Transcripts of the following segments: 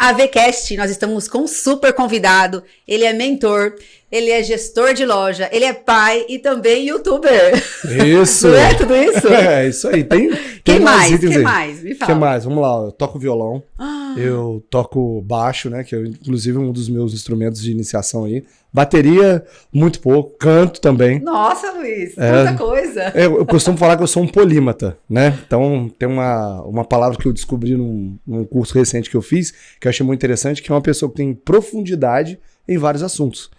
AVCast, nós estamos com um super convidado. Ele é mentor, ele é gestor de loja, ele é pai e também youtuber. Isso! Não é tudo isso? É, isso aí. Tem Quem mais? itens Quem aí. mais? Me fala. Quem mais? Vamos lá. Eu toco violão, eu toco baixo, né? Que é inclusive um dos meus instrumentos de iniciação aí. Bateria, muito pouco. Canto também. Nossa, Luiz, quanta coisa. Eu costumo falar que eu sou um polímata, né? Então, tem uma palavra que eu descobri num curso recente que eu fiz, que eu achei muito interessante, que é uma pessoa que tem profundidade em vários assuntos.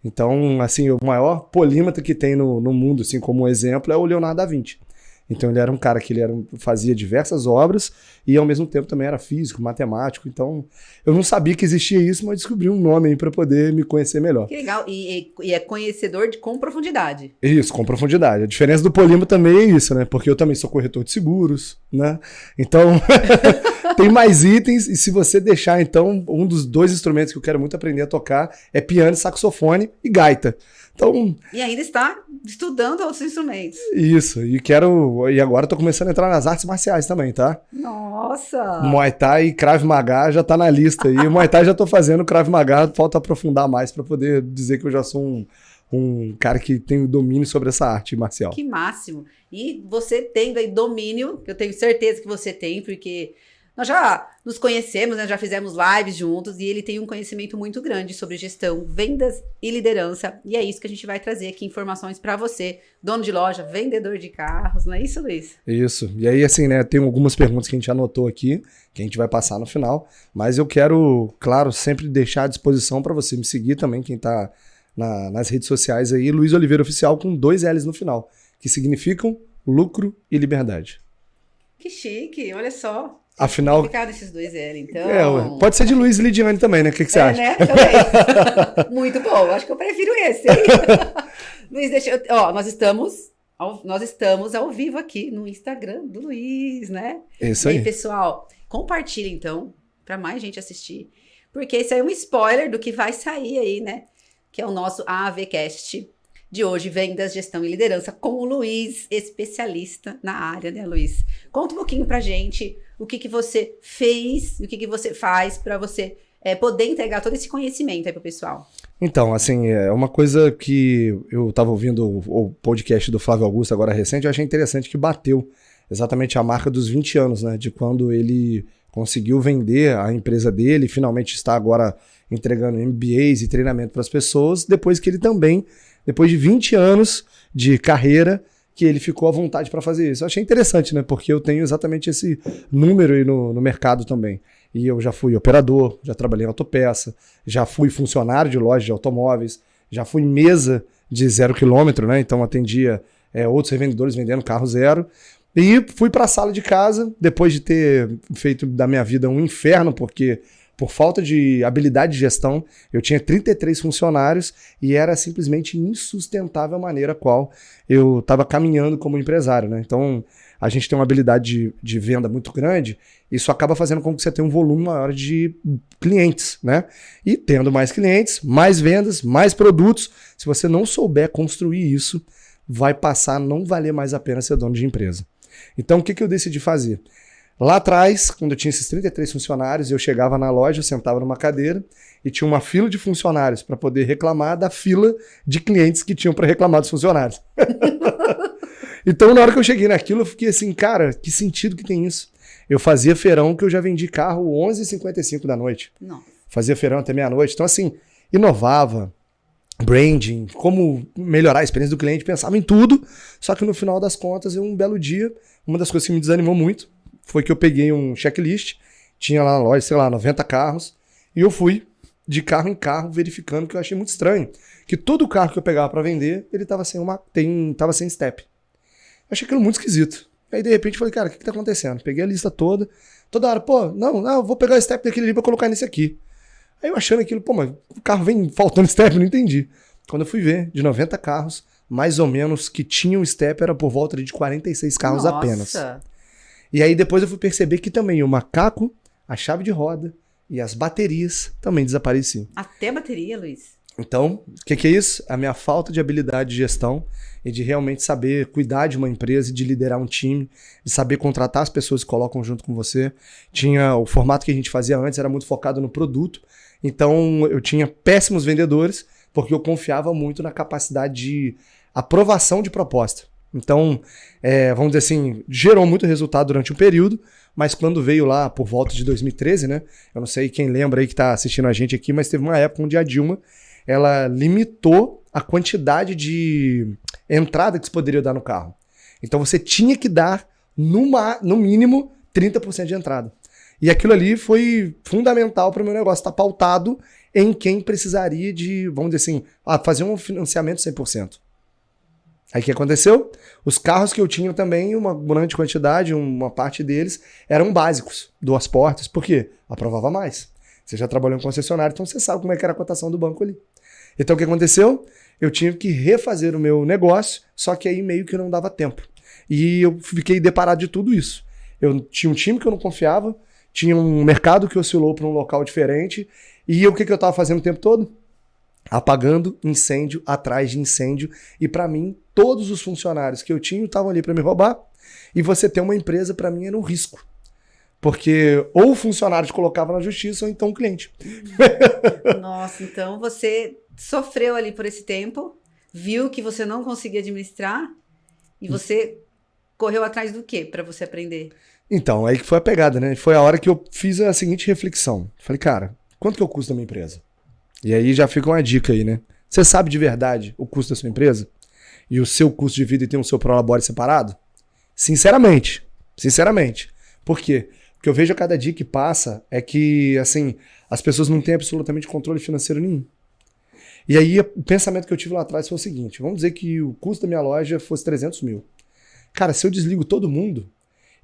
Então, assim, o maior polímata que tem no mundo, assim, como exemplo, é o Leonardo da Vinci. Então, ele era um cara que fazia diversas obras e, ao mesmo tempo, também era físico, matemático. Então, eu não sabia que existia isso, mas descobri um nome aí para poder me conhecer melhor. Que legal. E é conhecedor com profundidade. Isso, com profundidade. A diferença do polímata também é isso, né? Porque eu também sou corretor de seguros, né? Então, tem mais itens. E se você deixar, então, um dos dois instrumentos que eu quero muito aprender a tocar é piano, saxofone e gaita. Então, e ainda está estudando outros instrumentos. Isso, e agora eu tô começando a entrar nas artes marciais também, tá? Nossa! Muay Thai e Krav Maga já tá na lista aí. Muay Thai já tô fazendo, Krav Maga falta aprofundar mais para poder dizer que eu já sou um cara que tem domínio sobre essa arte marcial. Que máximo! E você tendo aí domínio, que eu tenho certeza que você tem, porque nós já nos conhecemos, né? Já fizemos lives juntos e ele tem um conhecimento muito grande sobre gestão, vendas e liderança. E é isso que a gente vai trazer aqui, informações para você, dono de loja, vendedor de carros, não é isso, Luiz? Isso. E aí, assim, né, tem algumas perguntas que a gente anotou aqui, que a gente vai passar no final, mas eu quero, claro, sempre deixar à disposição para você me seguir também, quem tá nas redes sociais aí, Luiz Oliveira Oficial com 2 L's no final, que significam lucro e liberdade. Que chique, olha só. Afinal, significado desses 2 L, então. Pode ser de Luiz e Lidiane também, né? O que você acha? Né? Também. Muito bom. Acho que eu prefiro esse. Luiz, nós estamos ao vivo aqui no Instagram do Luiz, né? Isso aí. E aí, pessoal, compartilha então, para mais gente assistir, porque esse aí é um spoiler do que vai sair aí, né? Que é o nosso AVCast de hoje, vendas, gestão e liderança, com o Luiz, especialista na área, né, Luiz? Conta um pouquinho pra gente o que você fez e o que você faz para você poder entregar todo esse conhecimento aí pro pessoal. Então, assim, é uma coisa que eu estava ouvindo o podcast do Flávio Augusto agora recente, eu achei interessante que bateu exatamente a marca dos 20 anos, né? De quando ele conseguiu vender a empresa dele e finalmente está agora entregando MBAs e treinamento para as pessoas, depois que ele também, depois de 20 anos de carreira, que ele ficou à vontade para fazer isso. Eu achei interessante, né? Porque eu tenho exatamente esse número aí no mercado também. E eu já fui operador, já trabalhei em autopeça, já fui funcionário de loja de automóveis, já fui mesa de 0 quilômetro, né? Então atendia outros revendedores vendendo carro zero. E fui para a sala de casa, depois de ter feito da minha vida um inferno, porque por falta de habilidade de gestão, eu tinha 33 funcionários e era simplesmente insustentável a maneira qual eu estava caminhando como empresário, né? Então, a gente tem uma habilidade de venda muito grande, isso acaba fazendo com que você tenha um volume maior de clientes, né? E tendo mais clientes, mais vendas, mais produtos, se você não souber construir isso, vai passar a não valer mais a pena ser dono de empresa. Então, o que eu decidi fazer? Lá atrás, quando eu tinha esses 33 funcionários, eu chegava na loja, eu sentava numa cadeira e tinha uma fila de funcionários para poder reclamar da fila de clientes que tinham para reclamar dos funcionários. Então, na hora que eu cheguei naquilo, eu fiquei assim, cara, que sentido que tem isso? Eu fazia feirão que eu já vendi carro 11h55 da noite. Nossa. Fazia feirão até meia-noite. Então, assim, inovava, branding, como melhorar a experiência do cliente, pensava em tudo. Só que no final das contas, um belo dia, uma das coisas que me desanimou muito foi que eu peguei um checklist, tinha lá na loja, sei lá, 90 carros, e eu fui de carro em carro verificando, que eu achei muito estranho, que todo carro que eu pegava para vender, ele tava sem step. Eu achei aquilo muito esquisito. Aí, de repente, eu falei, cara, o que tá acontecendo? Peguei a lista toda hora, pô, não, eu vou pegar o step daquele ali pra colocar nesse aqui. Aí eu achando aquilo, pô, mas o carro vem faltando step, eu não entendi. Quando eu fui ver, de 90 carros, mais ou menos que tinham step, era por volta de 46 carros apenas. E aí depois eu fui perceber que também o macaco, a chave de roda e as baterias também desapareciam. Até bateria, Luiz? Então, o que é isso? A minha falta de habilidade de gestão e de realmente saber cuidar de uma empresa, de liderar um time, de saber contratar as pessoas que colocam junto com você. Tinha o formato que a gente fazia antes, era muito focado no produto. Então, eu tinha péssimos vendedores, porque eu confiava muito na capacidade de aprovação de proposta. Então, vamos dizer assim, gerou muito resultado durante um período, mas quando veio lá por volta de 2013, né? Eu não sei quem lembra aí que está assistindo a gente aqui, mas teve uma época onde a Dilma ela limitou a quantidade de entrada que você poderia dar no carro. Então você tinha que dar, no mínimo, 30% de entrada. E aquilo ali foi fundamental para o meu negócio estar pautado em quem precisaria de, vamos dizer assim, fazer um financiamento 100%. Aí o que aconteceu? Os carros que eu tinha também, uma grande quantidade, uma parte deles, eram básicos, 2 portas. Por quê? Aprovava mais. Você já trabalhou em concessionário, então você sabe como é que era a cotação do banco ali. Então o que aconteceu? Eu tive que refazer o meu negócio, só que aí meio que não dava tempo. E eu fiquei deparado de tudo isso. Eu tinha um time que eu não confiava, tinha um mercado que oscilou para um local diferente, e o que eu estava fazendo o tempo todo? Apagando incêndio atrás de incêndio. E para mim, todos os funcionários que eu tinha estavam ali para me roubar, e você ter uma empresa para mim era um risco. Porque ou o funcionário te colocava na justiça ou então o cliente. Nossa, então você sofreu ali por esse tempo, viu que você não conseguia administrar e você correu atrás do quê para você aprender? Então, aí que foi a pegada, né? Foi a hora que eu fiz a seguinte reflexão. Falei, cara, quanto que é o custo da minha empresa? E aí já fica uma dica aí, né? Você sabe de verdade o custo da sua empresa? E o seu custo de vida e tem o seu prolabore separado? Sinceramente. Por quê? O que eu vejo a cada dia que passa é que, assim, as pessoas não têm absolutamente controle financeiro nenhum. E aí, o pensamento que eu tive lá atrás foi o seguinte, vamos dizer que o custo da minha loja fosse 300 mil. Cara, se eu desligo todo mundo,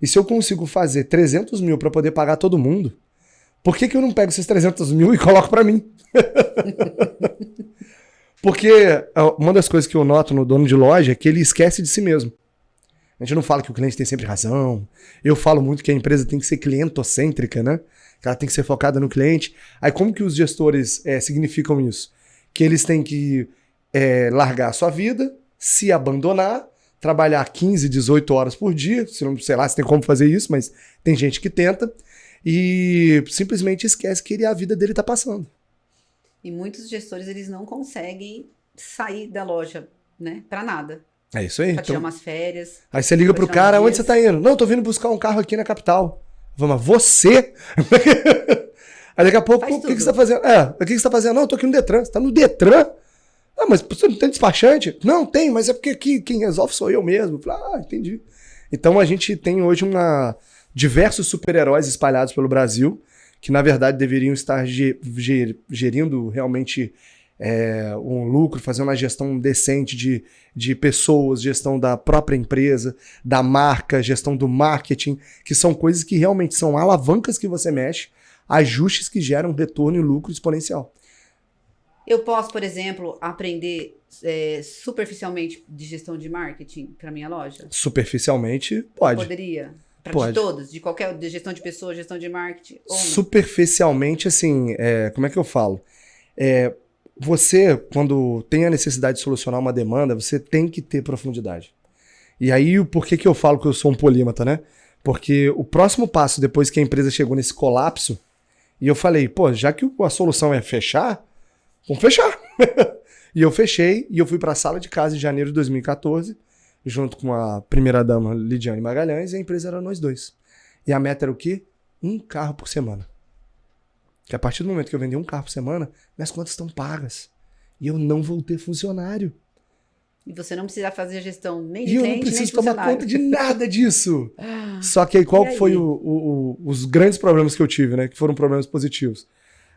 e se eu consigo fazer 300 mil para poder pagar todo mundo, por que eu não pego esses 300 mil e coloco para mim? Porque uma das coisas que eu noto no dono de loja é que ele esquece de si mesmo. A gente não fala que o cliente tem sempre razão. Eu falo muito que a empresa tem que ser clientocêntrica, né? Que ela tem que ser focada no cliente. Aí como que os gestores significam isso? Que eles têm que largar a sua vida, se abandonar, trabalhar 15, 18 horas por dia. Sei lá se tem como fazer isso, mas tem gente que tenta. E simplesmente esquece que a vida dele está passando. E muitos gestores, eles não conseguem sair da loja, né? Para nada. É isso aí. Pra tirar umas férias. Aí você liga pro cara, onde você tá indo? Não, tô vindo buscar um carro aqui na capital. Vamos, você? Aí daqui a pouco, o que você tá fazendo? O que você tá fazendo? Não, eu tô aqui no Detran. Você tá no Detran? Ah, mas você não tem despachante? Não, tem, mas é porque aqui quem resolve sou eu mesmo. Eu falei, entendi. Então a gente tem hoje diversos super-heróis espalhados pelo Brasil, que na verdade deveriam estar gerindo realmente um lucro, fazendo uma gestão decente de pessoas, gestão da própria empresa, da marca, gestão do marketing, que são coisas que realmente são alavancas que você mexe, ajustes que geram retorno e lucro exponencial. Eu posso, por exemplo, aprender superficialmente de gestão de marketing para minha loja? Superficialmente, pode. Poderia? Pode. De todos? De gestão de pessoas, gestão de marketing? Superficialmente, assim, como é que eu falo? Você, quando tem a necessidade de solucionar uma demanda, você tem que ter profundidade. E aí, por que eu falo que eu sou um polímata, né? Porque o próximo passo, depois que a empresa chegou nesse colapso, e eu falei, já que a solução é fechar, vamos fechar. E eu fechei, e eu fui para a sala de casa em janeiro de 2014, junto com a primeira-dama Lidiane Magalhães, e a empresa era nós dois. E a meta era o quê? 1 carro por semana. Que a partir do momento que eu vender 1 carro por semana, minhas contas estão pagas. E eu não vou ter funcionário. E você não precisa fazer a gestão nem de cliente, nem de funcionário. E eu não preciso tomar conta de nada disso. Só que aí qual foi os grandes problemas que eu tive, né? Que foram problemas positivos.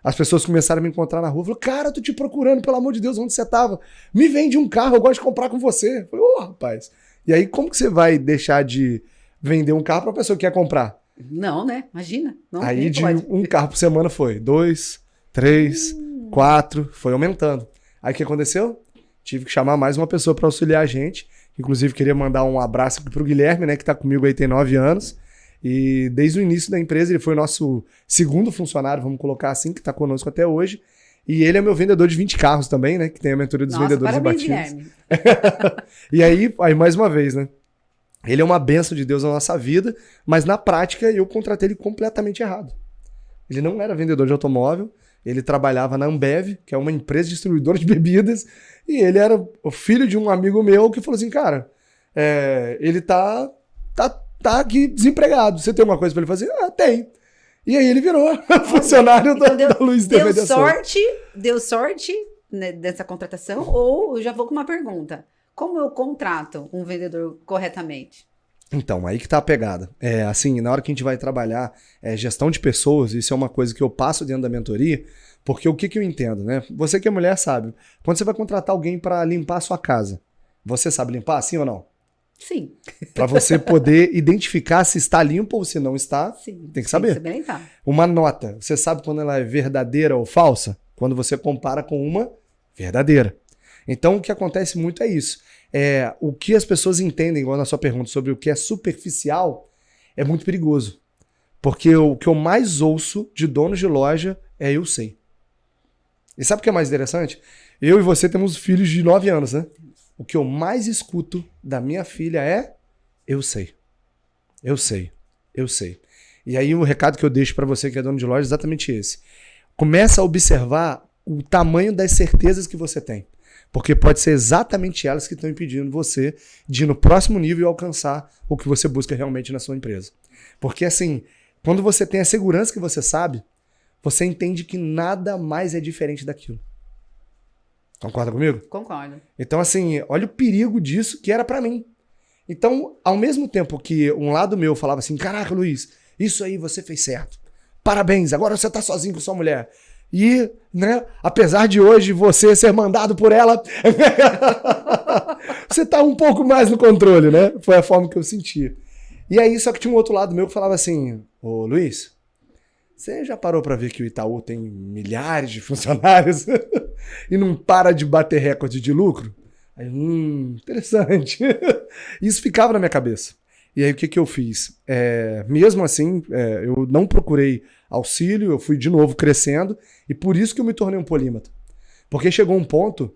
As pessoas começaram a me encontrar na rua. Falaram, cara, eu tô te procurando, pelo amor de Deus, onde você tava? Me vende um carro, eu gosto de comprar com você. Eu falei, rapaz. E aí como que você vai deixar de vender um carro pra pessoa que quer comprar? Não, né? Imagina. Não, aí de 1 carro por semana foi 2, 3, 4, foi aumentando. Aí o que aconteceu? Tive que chamar mais uma pessoa para auxiliar a gente. Inclusive queria mandar um abraço aqui pro Guilherme, né, que tá comigo aí tem 9 anos. E desde o início da empresa ele foi o nosso segundo funcionário, vamos colocar assim, que tá conosco até hoje. E ele é meu vendedor de 20 carros também, né? Que tem a mentoria dos vendedores parabéns, imbatíveis. Guilherme. E aí, mais uma vez, né? Ele é uma bênção de Deus na nossa vida, mas na prática eu contratei ele completamente errado. Ele não era vendedor de automóvel, ele trabalhava na Ambev, que é uma empresa distribuidora de bebidas, e ele era o filho de um amigo meu que falou assim, cara, ele tá aqui desempregado, você tem alguma coisa pra ele fazer? Ah, tem. E aí ele virou funcionário Então da Luiz Intermediação. Deu sorte, né, dessa contratação? Ou eu já vou com uma pergunta. Como eu contrato um vendedor corretamente? Então, aí que tá a pegada. Assim, na hora que a gente vai trabalhar gestão de pessoas, isso é uma coisa que eu passo dentro da mentoria, porque o que eu entendo, né? Você que é mulher sabe, quando você vai contratar alguém para limpar a sua casa, você sabe limpar, sim ou não? Sim. Para você poder identificar se está limpo ou se não está, Sim, tem que saber. Tem que limpar. Uma nota, você sabe quando ela é verdadeira ou falsa? Quando você compara com uma verdadeira. Então, o que acontece muito é isso. O que as pessoas entendem, igual na sua pergunta, sobre o que é superficial, é muito perigoso. Porque o que eu mais ouço de donos de loja é eu sei. E sabe o que é mais interessante? Eu e você temos filhos de 9 anos, né? O que eu mais escuto da minha filha é eu sei. Eu sei. Eu sei. E aí o recado que eu deixo pra você que é dono de loja é exatamente esse. Começa a observar o tamanho das certezas que você tem. Porque pode ser exatamente elas que estão impedindo você de ir no próximo nível e alcançar o que você busca realmente na sua empresa. Porque assim, quando você tem a segurança que você sabe, você entende que nada mais é diferente daquilo. Concorda comigo? Concordo. Então assim, olha o perigo disso que era pra mim. Então, ao mesmo tempo que um lado meu falava assim, caraca, Luiz, isso aí você fez certo. Parabéns, agora você tá sozinho com sua mulher. E, né, apesar de hoje você ser mandado por ela, você tá um pouco mais no controle, né? Foi a forma que eu senti. E aí, só que tinha um outro lado meu que falava assim, ô Luiz, você já parou pra ver que o Itaú tem milhares de funcionários e não para de bater recorde de lucro? Aí, interessante. Isso ficava na minha cabeça. E aí o que eu fiz? Mesmo assim, eu não procurei auxílio, eu fui de novo crescendo e por isso que eu me tornei um polímata. Porque chegou um ponto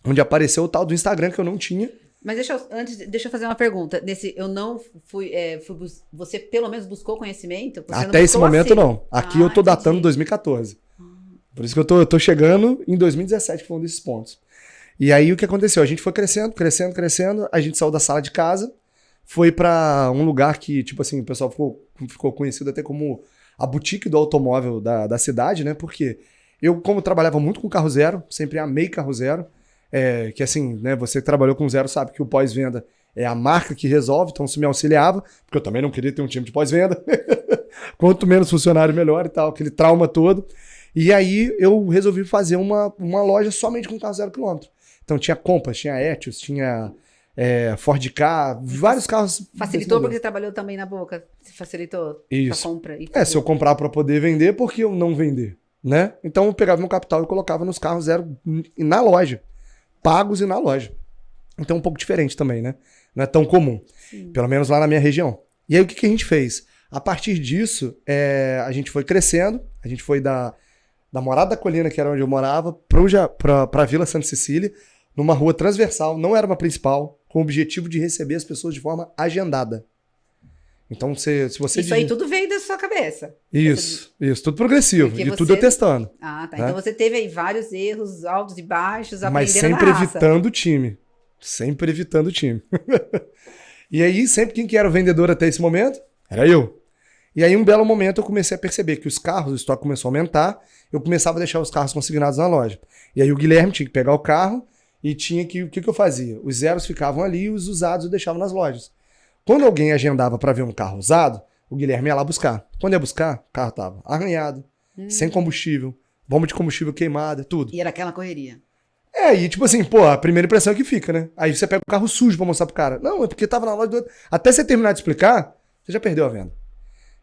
onde apareceu o tal do Instagram que eu não tinha. Mas deixa eu fazer uma pergunta. Eu não fui, você pelo menos buscou conhecimento? Você Até esse momento assim? não. Aqui eu tô datando 2014. Por isso que eu tô chegando em 2017, que foi um desses pontos. E aí o que aconteceu? A gente foi crescendo, a gente saiu da sala de casa, foi pra um lugar que, tipo assim, o pessoal ficou conhecido até como a boutique do automóvel da cidade, né? Porque eu, como trabalhava muito com carro zero, sempre amei carro zero, que assim, né, você que trabalhou com zero sabe que o pós-venda é a marca que resolve, então isso me auxiliava, porque eu também não queria ter um time de pós-venda. Quanto menos funcionário, melhor e tal, aquele trauma todo. E aí eu resolvi fazer uma loja somente com carro 0 km. Então tinha Compass, tinha Etios, tinha Ford Ka, vários carros. Facilitou porque você trabalhou também na Boca? Facilitou isso. A compra? Se eu comprar para poder vender, por que eu não vender? Né? Então eu pegava meu capital e colocava nos carros zero na loja. Pagos e na loja. Então um pouco diferente também, né? Não é tão comum. Sim. Pelo menos lá na minha região. E aí o que a gente fez? A partir disso, a gente foi crescendo, a gente foi da Morada da Colina, que era onde eu morava, para a Vila Santa Cecília, numa rua transversal, não era uma principal, com o objetivo de receber as pessoas de forma agendada. Então, se você... Isso aí tudo veio da sua cabeça. Isso, tudo progressivo, e tudo eu testando. Ah, tá. Né? Então você teve aí vários erros, altos e baixos, aprendendo mas sempre evitando o time. Sempre evitando o time. E aí, sempre quem que era o vendedor até esse momento? Era eu. E aí, um belo momento, eu comecei a perceber que os carros, o estoque começou a aumentar, eu começava a deixar os carros consignados na loja. E aí o Guilherme tinha que pegar o carro e tinha que... O que eu fazia? Os zeros ficavam ali e os usados eu deixava nas lojas. Quando alguém agendava para ver um carro usado, o Guilherme ia lá buscar. Quando ia buscar, o carro tava arranhado, sem combustível, bomba de combustível queimada, tudo. E era aquela correria. E tipo assim, a primeira impressão é que fica, né? Aí você pega o carro sujo pra mostrar pro cara. Não, é porque tava na loja do outro. Até você terminar de explicar, você já perdeu a venda.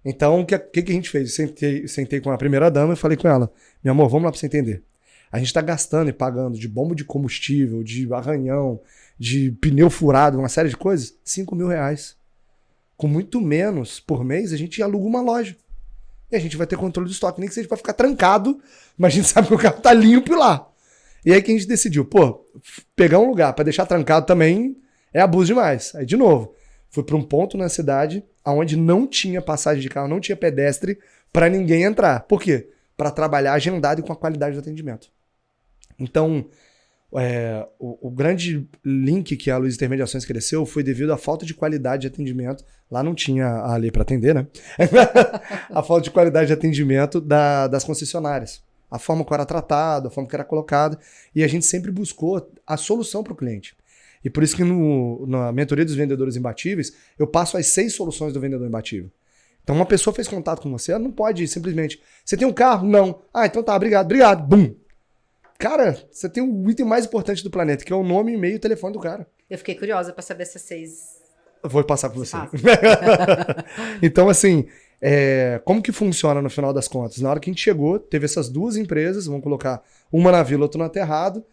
Então, o que a gente fez? Eu sentei com a primeira dama e falei com ela, meu amor, vamos lá pra você entender. A gente tá gastando e pagando de bomba de combustível, de arranhão, de pneu furado, uma série de coisas, R$5.000. Com muito menos por mês, a gente aluga uma loja. E a gente vai ter controle do estoque, nem que seja pra ficar trancado, mas a gente sabe que o carro tá limpo lá. E aí que a gente decidiu, pegar um lugar pra deixar trancado também é abuso demais. Aí, de novo, fui pra um ponto na cidade onde não tinha passagem de carro, não tinha pedestre pra ninguém entrar. Por quê? Pra trabalhar agendado e com a qualidade do atendimento. Então, o grande link que a Luiz Intermediações cresceu foi devido à falta de qualidade de atendimento. Lá não tinha a lei para atender, né? A falta de qualidade de atendimento das concessionárias. A forma que era tratado, a forma que era colocado. E a gente sempre buscou a solução para o cliente. E por isso que na mentoria dos vendedores imbatíveis, eu passo as 6 soluções do vendedor imbatível. Então uma pessoa fez contato com você, ela não pode simplesmente... Você tem um carro? Não. Ah, então tá, obrigado. Bum! Cara, você tem o item mais importante do planeta, que é o nome, e-mail e telefone do cara. Eu fiquei curiosa pra saber essas 6. Eu vou passar pra você. Então, assim, como que funciona no final das contas? Na hora que a gente chegou, teve essas 2 empresas, vamos colocar uma na Vila, outra no Aterrado.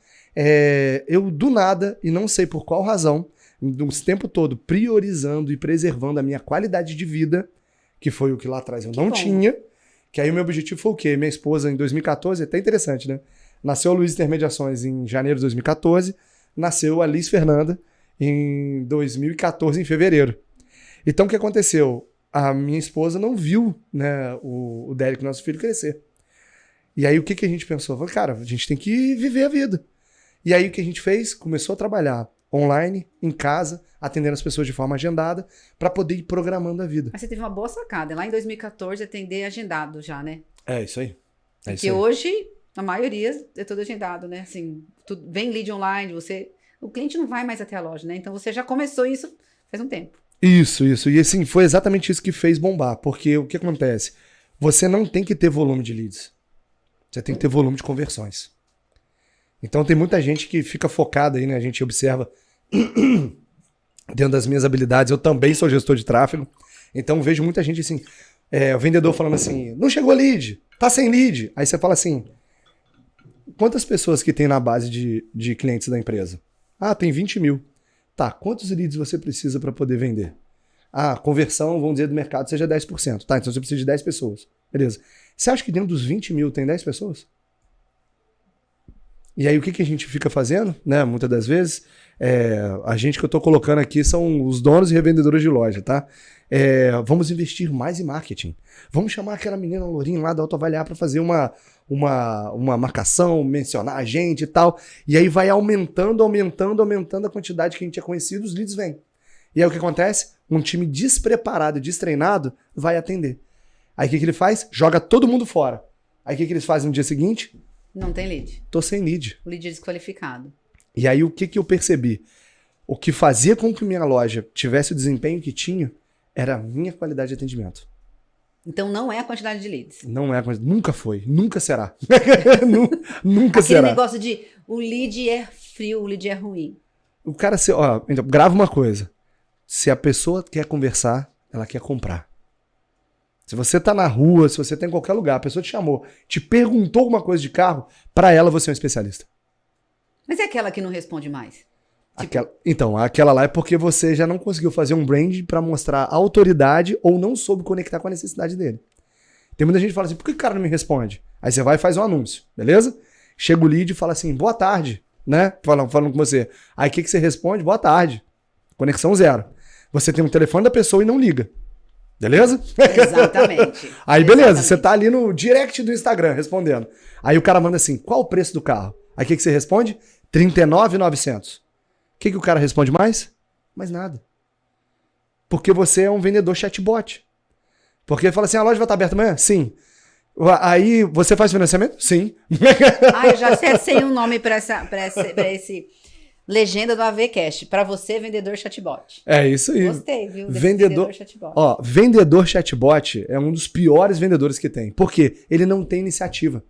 Eu, do nada, e não sei por qual razão, o tempo todo priorizando e preservando a minha qualidade de vida, que foi o que lá atrás eu não tinha, que aí o meu objetivo foi o quê? Minha esposa, em 2014, até interessante, né? Nasceu a Luiz Intermediações em janeiro de 2014, nasceu a Liz Fernanda em 2014, em fevereiro. Então, o que aconteceu? A minha esposa não viu, né, o Derek, nosso filho, crescer. E aí, o que a gente pensou? Falei, cara, a gente tem que viver a vida. E aí, o que a gente fez? Começou a trabalhar online, em casa, atendendo as pessoas de forma agendada, para poder ir programando a vida. Mas você teve uma boa sacada. Lá em 2014, atender agendado já, né? É isso aí. Porque hoje, a maioria é tudo agendado, né? Assim, vem lead online, o cliente não vai mais até a loja, né? Então, você já começou isso faz um tempo. Isso. E assim, foi exatamente isso que fez bombar. Porque o que acontece? Você não tem que ter volume de leads. Você tem que ter volume de conversões. Então tem muita gente que fica focada aí, né? A gente observa dentro das minhas habilidades. Eu também sou gestor de tráfego. Então vejo muita gente assim, o vendedor falando assim, não chegou lead, tá sem lead. Aí você fala assim, quantas pessoas que tem na base de clientes da empresa? Ah, tem 20 mil. Tá, quantos leads você precisa para poder vender? Ah, conversão, vamos dizer, do mercado seja 10%. Tá, então você precisa de 10 pessoas. Beleza. Você acha que dentro dos 20 mil tem 10 pessoas? E aí o que a gente fica fazendo, né? Muitas das vezes, a gente que eu tô colocando aqui são os donos e revendedores de loja, tá? Vamos investir mais em marketing. Vamos chamar aquela menina lourinha lá da Autoavaliar para fazer uma marcação, mencionar a gente e tal. E aí vai aumentando a quantidade que a gente é conhecido, os leads vêm. E aí o que acontece? Um time despreparado, destreinado, vai atender. Aí o que ele faz? Joga todo mundo fora. Aí o que eles fazem no dia seguinte? Não tem lead. Tô sem lead. O lead é desqualificado. E aí o que eu percebi? O que fazia com que minha loja tivesse o desempenho que tinha era a minha qualidade de atendimento. Então não é a quantidade de leads. Não é a quantidade. Nunca foi. Nunca será. Nunca Aquele será. negócio de o lead é frio, o lead é ruim. O cara, então, grava uma coisa. Se a pessoa quer conversar, ela quer comprar. Se você tá na rua, se você tá em qualquer lugar, a pessoa te chamou, te perguntou alguma coisa de carro, pra ela você é um especialista. Mas é aquela que não responde mais? Aquela lá é porque você já não conseguiu fazer um brand pra mostrar autoridade ou não soube conectar com a necessidade dele. Tem muita gente que fala assim, por que o cara não me responde? Aí você vai e faz um anúncio, beleza? Chega o lead e fala assim, boa tarde, né? Falando com você. Aí o que você responde? Boa tarde. Conexão 0. Você tem um telefone da pessoa e não liga. Beleza? Exatamente. Aí beleza, você tá ali no direct do Instagram respondendo. Aí o cara manda assim, qual o preço do carro? Aí o que você responde? R$39.900. O que o cara responde mais? Mais nada. Porque você é um vendedor chatbot. Porque ele fala assim, a loja vai estar aberta amanhã? Sim. Aí você faz financiamento? Sim. Eu já sei um nome para esse legenda do AVCast. Para você, vendedor chatbot. É isso aí. Gostei, viu? Vendedor chatbot. Vendedor chatbot é um dos piores vendedores que tem. Por quê? Ele não tem iniciativa.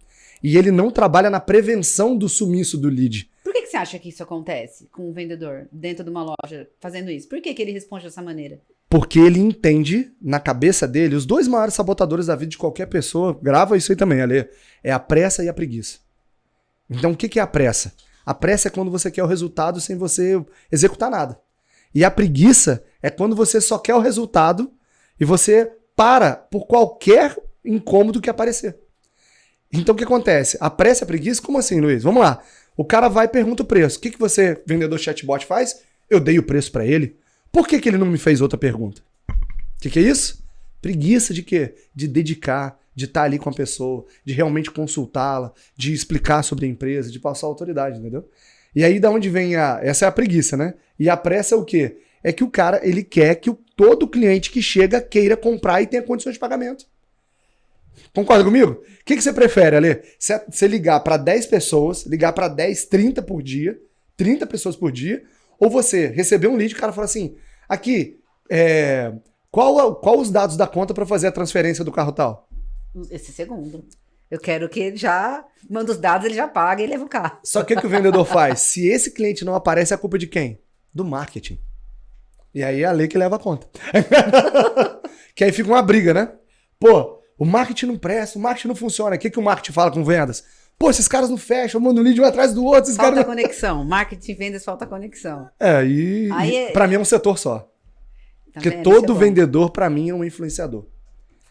E ele não trabalha na prevenção do sumiço do lead. Por que você acha que isso acontece com um vendedor dentro de uma loja fazendo isso? Por que ele responde dessa maneira? Porque ele entende, na cabeça dele, os 2 maiores sabotadores da vida de qualquer pessoa, grava isso aí também, Ale, é a pressa e a preguiça. Então o que é a pressa? A pressa é quando você quer o resultado sem você executar nada. E a preguiça é quando você só quer o resultado e você para por qualquer incômodo que aparecer. Então o que acontece? A pressa e a preguiça, como assim, Luiz? Vamos lá. O cara vai e pergunta o preço. O que você, vendedor chatbot, faz? Eu dei o preço para ele. Por que ele não me fez outra pergunta? O que é isso? Preguiça de quê? De dedicar, de estar ali com a pessoa, de realmente consultá-la, de explicar sobre a empresa, de passar autoridade, entendeu? E aí da onde vem essa é a preguiça, né? E a pressa é o quê? É que o cara, ele quer que todo cliente que chega queira comprar e tenha condições de pagamento. Concorda comigo? O que você prefere, Ale? Você ligar para 10 pessoas, ligar para 10, 30 por dia, 30 pessoas por dia, ou você receber um lead e o cara fala assim, aqui, qual os dados da conta para fazer a transferência do carro tal? Esse segundo. Eu quero que ele já manda os dados, ele já paga e leva o carro. Só que o que o vendedor faz? Se esse cliente não aparece, é a culpa de quem? Do marketing. E aí é a lei que leva a conta. Que aí fica uma briga, né? Pô, o marketing não presta, o marketing não funciona. O que o marketing fala com vendas? Pô, esses caras não fecham, manda um lead um atrás do outro. Esses Falta caras... conexão. Marketing e vendas, falta conexão. Pra mim é um setor só. Tá Porque vendo? todo Isso é vendedor, pra mim, é um influenciador.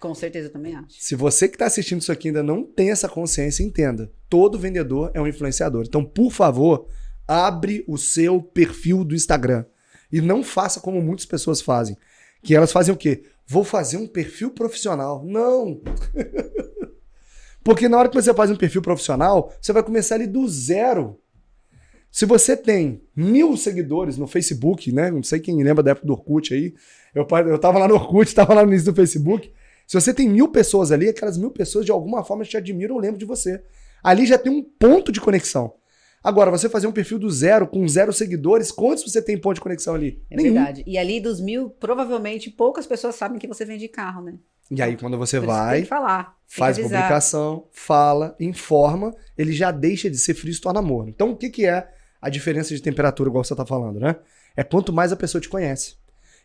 Com certeza, eu também acho. Se você que está assistindo isso aqui ainda não tem essa consciência, entenda. Todo vendedor é um influenciador. Então, por favor, abre o seu perfil do Instagram. E não faça como muitas pessoas fazem. Que elas fazem o quê? Vou fazer um perfil profissional. Não! Porque na hora que você faz um perfil profissional, você vai começar ali do zero. Se você tem 1000 seguidores no Facebook, né? Não sei quem lembra da época do Orkut aí. Eu tava lá no Orkut, tava lá no início do Facebook. Se você tem 1000 pessoas ali, aquelas 1000 pessoas de alguma forma te admiram ou lembram de você. Ali já tem um ponto de conexão. Agora, você fazer um perfil do zero, com 0 seguidores, quantos você tem ponto de conexão ali? É Nenhum. verdade. E ali dos 1000, provavelmente poucas pessoas sabem que você vende carro, né? E aí, quando você Por isso vai, tem que falar, tem faz que avisar. publicação, fala, informa, ele já deixa de ser frio e se torna morno. Então, o que é a diferença de temperatura, igual você tá falando, né? É quanto mais a pessoa te conhece.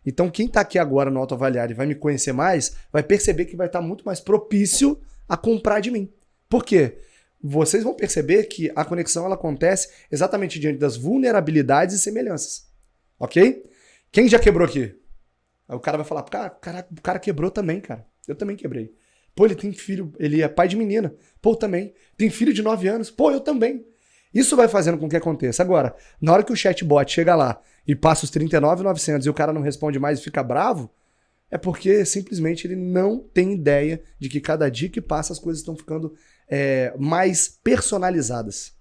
Então, quem tá aqui agora no Autoavaliar e vai me conhecer mais, vai perceber que vai estar muito mais propício a comprar de mim. Por quê? Vocês vão perceber que a conexão ela acontece exatamente diante das vulnerabilidades e semelhanças. Ok? Quem já quebrou aqui? Aí o cara vai falar, cara, o cara quebrou também, cara. Eu também quebrei. Pô, ele tem filho, ele é pai de menina. Pô, eu também. Tem filho de 9 anos. Pô, eu também. Isso vai fazendo com que aconteça. Agora, na hora que o chatbot chega lá e passa os 39.900 e o cara não responde mais e fica bravo, é porque simplesmente ele não tem ideia de que cada dia que passa as coisas estão ficando mais personalizadas.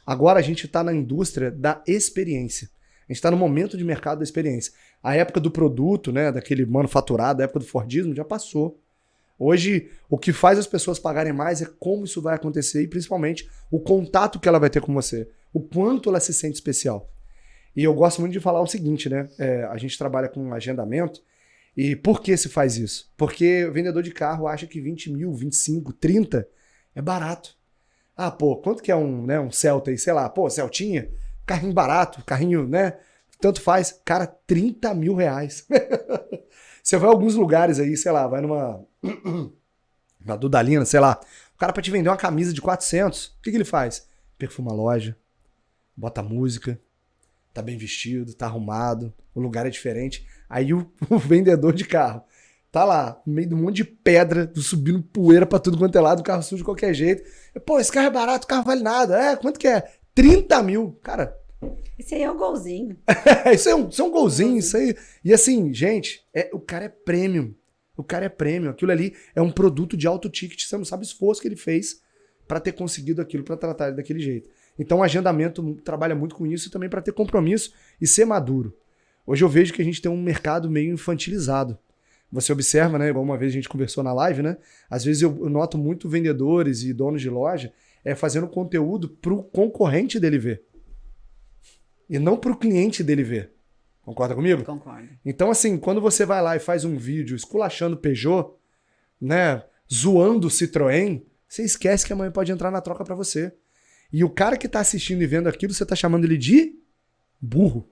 Agora a gente está na indústria da experiência. A gente está no momento de mercado da experiência. A época do produto, né, daquele manufaturado, a época do Fordismo já passou. Hoje, o que faz as pessoas pagarem mais é como isso vai acontecer e principalmente o contato que ela vai ter com você. O quanto ela se sente especial. E eu gosto muito de falar o seguinte, né? A gente trabalha com agendamento. E por que se faz isso? Porque o vendedor de carro acha que 20 mil, 25, 30 é barato. Ah, pô, quanto que é um Celta aí? Sei lá, pô, Celtinha, carrinho barato, carrinho, né? Tanto faz. Cara, 30 mil reais. Você vai a alguns lugares aí, sei lá, vai numa Dudalina, sei lá. O cara pra te vender uma camisa de 400, o que ele faz? Perfuma a loja, bota música, tá bem vestido, tá arrumado, o lugar é diferente. Aí o vendedor de carro tá lá, no meio de um monte de pedra, subindo poeira pra tudo quanto é lado, o carro sujo de qualquer jeito. Pô, esse carro é barato, o carro vale nada. Quanto que é? 30 mil. Cara... Esse aí é um golzinho. Isso é um golzinho, isso aí. E assim, gente, o cara é premium. O cara é premium. Aquilo ali é um produto de alto ticket. Você não sabe o esforço que ele fez pra ter conseguido aquilo, pra tratar ele daquele jeito. Então o agendamento trabalha muito com isso e também pra ter compromisso e ser maduro. Hoje eu vejo que a gente tem um mercado meio infantilizado. Você observa, né? Igual uma vez a gente conversou na live, né? Às vezes eu noto muito vendedores e donos de loja fazendo conteúdo pro concorrente dele ver. E não pro cliente dele ver. Concorda comigo? Concordo. Então, assim, quando você vai lá e faz um vídeo esculachando Peugeot, né? Zoando o Citroën, você esquece que amanhã pode entrar na troca pra você. E o cara que tá assistindo e vendo aquilo, você tá chamando ele de burro.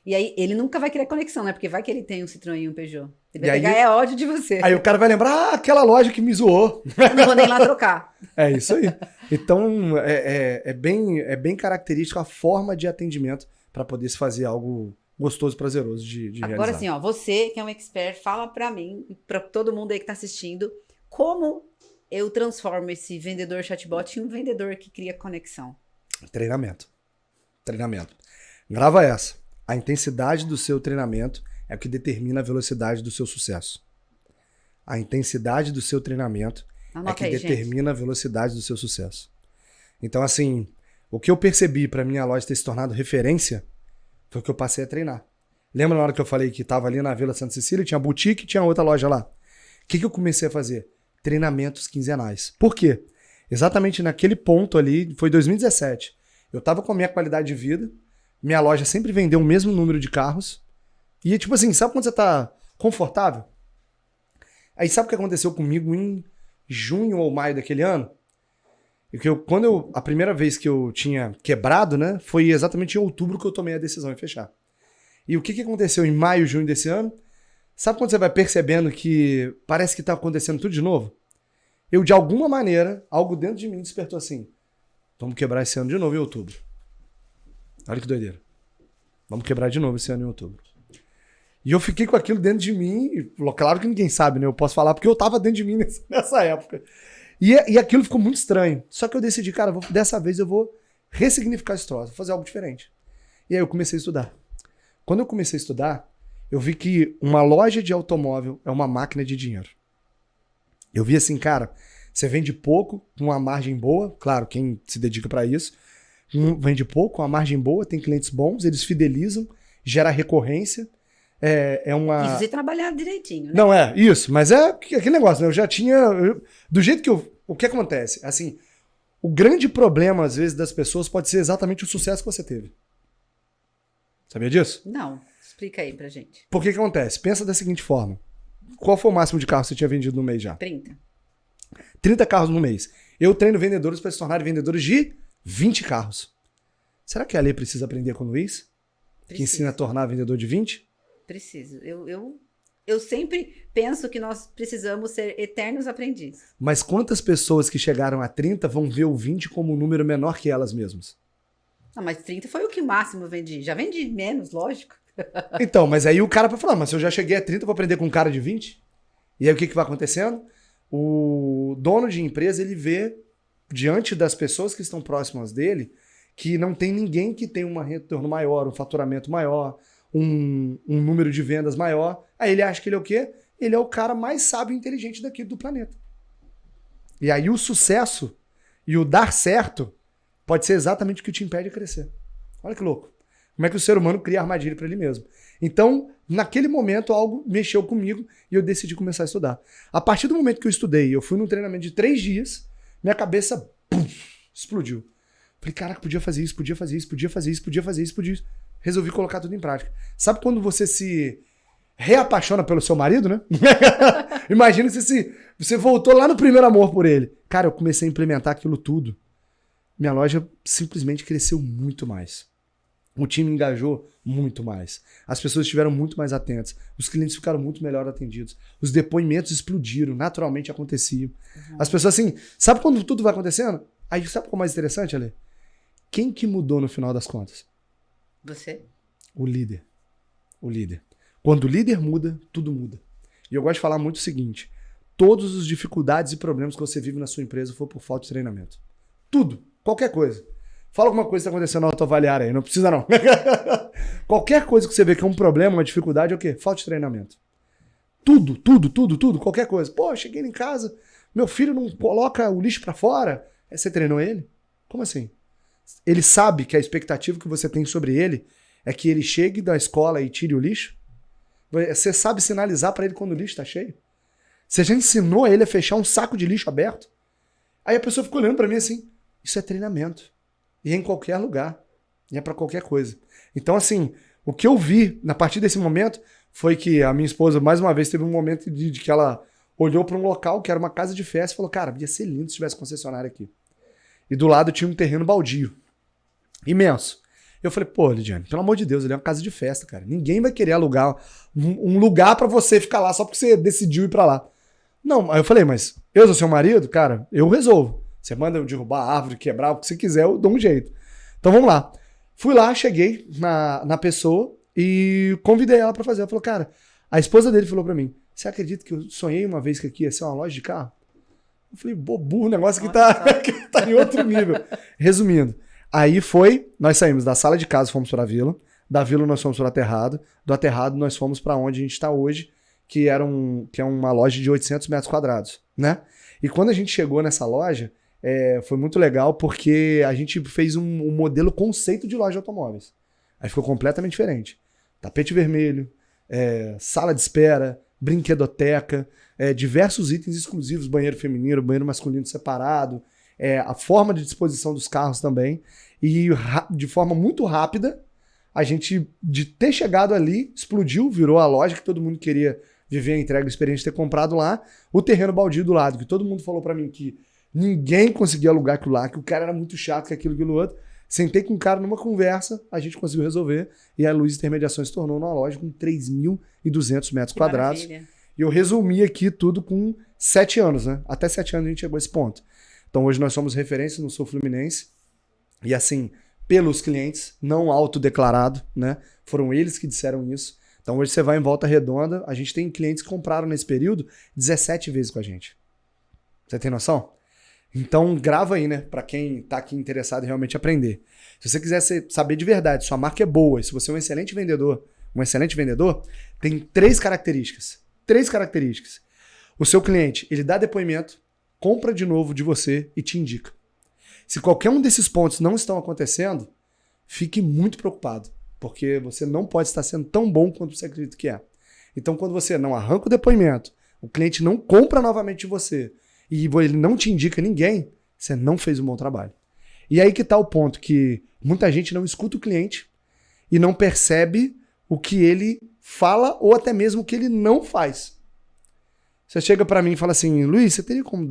E aí, ele nunca vai criar conexão, né? Porque vai que ele tem um Citroën e um Peugeot. Ele E vai aí- pegar ódio de você. Aí o cara vai lembrar, aquela loja que me zoou. Eu não vou nem lá trocar. É isso aí. Então, é bem característico a forma de atendimento para poder se fazer algo gostoso, prazeroso de Agora realizar. assim, ó, você que é um expert, fala pra mim e pra todo mundo aí que tá assistindo, Como eu transformo esse vendedor chatbot em um vendedor que cria conexão? Treinamento. Treinamento. Grava essa. A intensidade do seu treinamento é o que determina a velocidade do seu sucesso. A intensidade do seu treinamento é que determina a velocidade do seu sucesso. Então, assim, o que eu percebi para minha loja ter se tornado referência foi que eu passei a treinar. Lembra na hora que eu falei que estava ali na Vila Santa Cecília, tinha boutique e tinha outra loja lá? O que eu comecei a fazer? Treinamentos quinzenais. Por quê? Exatamente naquele ponto ali, foi 2017. Eu estava com a minha qualidade de vida, minha loja sempre vendeu o mesmo número de carros, e tipo assim, sabe quando você tá confortável? Aí sabe o que aconteceu comigo em junho ou maio daquele ano? A primeira vez que eu tinha quebrado, né, foi exatamente em outubro que eu tomei a decisão de fechar. E o que aconteceu em maio, junho desse ano? Sabe quando você vai percebendo que parece que tá acontecendo tudo de novo? Eu, de alguma maneira, algo dentro de mim despertou assim, vamos quebrar esse ano de novo em outubro. Olha que doideira. Vamos quebrar de novo esse ano em outubro. E eu fiquei com aquilo dentro de mim, e, claro que ninguém sabe, né? Eu posso falar porque eu tava dentro de mim nessa época. E aquilo ficou muito estranho. Só que eu decidi, cara, dessa vez eu vou ressignificar esse troço, vou fazer algo diferente. E aí eu comecei a estudar. Quando eu comecei a estudar, eu vi que uma loja de automóvel é uma máquina de dinheiro. Eu vi assim, cara, você vende pouco, com uma margem boa, claro, quem se dedica para isso, vende pouco, com uma margem boa, tem clientes bons, eles fidelizam, gera recorrência. E se você trabalhar direitinho, né? Não, isso, mas é aquele negócio, né? Eu já tinha... do jeito que o que acontece? Assim, o grande problema, às vezes, das pessoas pode ser exatamente o sucesso que você teve. Sabia disso? Não. Explica aí pra gente. Por que acontece? Pensa da seguinte forma. Qual foi o máximo de carros que você tinha vendido no mês já? 30. 30 carros no mês. Eu treino vendedores para se tornarem vendedores de 20 carros. Será que a Lê precisa aprender com o Luiz? Que ensina a tornar vendedor de 20? Preciso. Eu sempre penso que nós precisamos ser eternos aprendizes. Mas quantas pessoas que chegaram a 30 vão ver o 20 como um número menor que elas mesmas? Não, mas 30 foi o que máximo eu vendi. Já vendi menos, lógico. Então, mas aí o cara vai falar, mas se eu já cheguei a 30, eu vou aprender com um cara de 20? E aí o que vai acontecendo? O dono de empresa, ele vê, diante das pessoas que estão próximas dele, que não tem ninguém que tenha um retorno maior, um faturamento maior, um número de vendas maior. Aí ele acha que ele é o quê? Ele é o cara mais sábio e inteligente daqui do planeta. E aí o sucesso e o dar certo pode ser exatamente o que te impede de crescer. Olha que louco. Como é que o ser humano cria armadilha para ele mesmo. Então, naquele momento, algo mexeu comigo e eu decidi começar a estudar. A partir do momento que eu estudei, eu fui num treinamento de 3 dias, minha cabeça explodiu. Falei, caraca, podia fazer isso, podia fazer isso, podia fazer isso, podia fazer isso, podia isso. Resolvi colocar tudo em prática. Sabe quando você se reapaixona pelo seu marido, né? Imagina se você voltou lá no primeiro amor por ele. Cara, eu comecei a implementar aquilo tudo. Minha loja simplesmente cresceu muito mais. O time engajou muito mais. As pessoas estiveram muito mais atentas. Os clientes ficaram muito melhor atendidos. Os depoimentos explodiram, naturalmente aconteciam. As pessoas assim, sabe quando tudo vai acontecendo? Aí sabe o que é mais interessante, Ale? Quem que mudou no final das contas? Você? O líder. O líder. Quando o líder muda, tudo muda. E eu gosto de falar muito o seguinte: todas as dificuldades e problemas que você vive na sua empresa foi por falta de treinamento. Tudo. Qualquer coisa. Fala alguma coisa que está acontecendo na autoavaliar aí, não precisa não. Qualquer coisa que você vê que é um problema, uma dificuldade, é o quê? Falta de treinamento. Tudo, qualquer coisa. Pô, cheguei em casa, meu filho não coloca o lixo para fora. Você treinou ele? Como assim? Ele sabe que a expectativa que você tem sobre ele é que ele chegue da escola e tire o lixo? Você sabe sinalizar para ele quando o lixo está cheio? Você já ensinou ele a fechar um saco de lixo aberto? Aí a pessoa ficou olhando para mim assim, isso é treinamento. E é em qualquer lugar. E é para qualquer coisa. Então, assim, o que eu vi a partir desse momento foi que a minha esposa, mais uma vez, teve um momento de que ela olhou para um local que era uma casa de festa e falou, cara, ia ser lindo se tivesse concessionária aqui. E do lado tinha um terreno baldio. Imenso. Eu falei, pô, Lidiane, pelo amor de Deus, ele é uma casa de festa, cara. Ninguém vai querer alugar um lugar para você ficar lá só porque você decidiu ir para lá. Não, aí eu falei, mas eu sou seu marido? Cara, eu resolvo. Você manda eu derrubar a árvore, quebrar, o que você quiser, eu dou um jeito. Então vamos lá. Fui lá, cheguei na pessoa e convidei ela pra fazer. Ela falou, cara, a esposa dele falou pra mim, você acredita que eu sonhei uma vez que aqui ia ser uma loja de carro? Eu falei, burro, o negócio que tá em outro nível. Resumindo, aí nós saímos da sala de casa, fomos para a vila, da vila nós fomos para o aterrado, do aterrado nós fomos para onde a gente está hoje, que é uma loja de 800 metros quadrados, né? E quando a gente chegou nessa loja, foi muito legal porque a gente fez um modelo conceito de loja de automóveis. Aí ficou completamente diferente. Tapete vermelho, sala de espera, brinquedoteca, diversos itens exclusivos, banheiro feminino, banheiro masculino separado, a forma de disposição dos carros também. E de forma muito rápida, a gente, de ter chegado ali, explodiu, virou a loja que todo mundo queria viver a entrega, a experiência de ter comprado lá, o terreno baldio do lado, que todo mundo falou pra mim que ninguém conseguia alugar aquilo lá, que o cara era muito chato, que aquilo outro. Sentei com o cara numa conversa, a gente conseguiu resolver, e a Luiz Intermediações se tornou uma loja com 3.200 metros quadrados. E eu resumi aqui tudo com 7 anos, né? Até 7 anos a gente chegou a esse ponto. Então hoje nós somos referência no Sul Fluminense, e assim, pelos clientes, não autodeclarado, né? Foram eles que disseram isso. Então hoje você vai em Volta Redonda, a gente tem clientes que compraram nesse período 17 vezes com a gente. Você tem noção? Então grava aí, né? Pra quem tá aqui interessado em realmente aprender. Se você quiser saber de verdade, sua marca é boa, e se você é um excelente vendedor, tem 3 características. 3 características. O seu cliente, ele dá depoimento, compra de novo de você e te indica. Se qualquer um desses pontos não estão acontecendo, fique muito preocupado, porque você não pode estar sendo tão bom quanto você acredita que é. Então, quando você não arranca o depoimento, o cliente não compra novamente de você e ele não te indica ninguém, você não fez um bom trabalho. E aí que está o ponto, que muita gente não escuta o cliente e não percebe o que ele fala ou até mesmo o que ele não faz. Você chega para mim e fala assim, Luiz, você teria como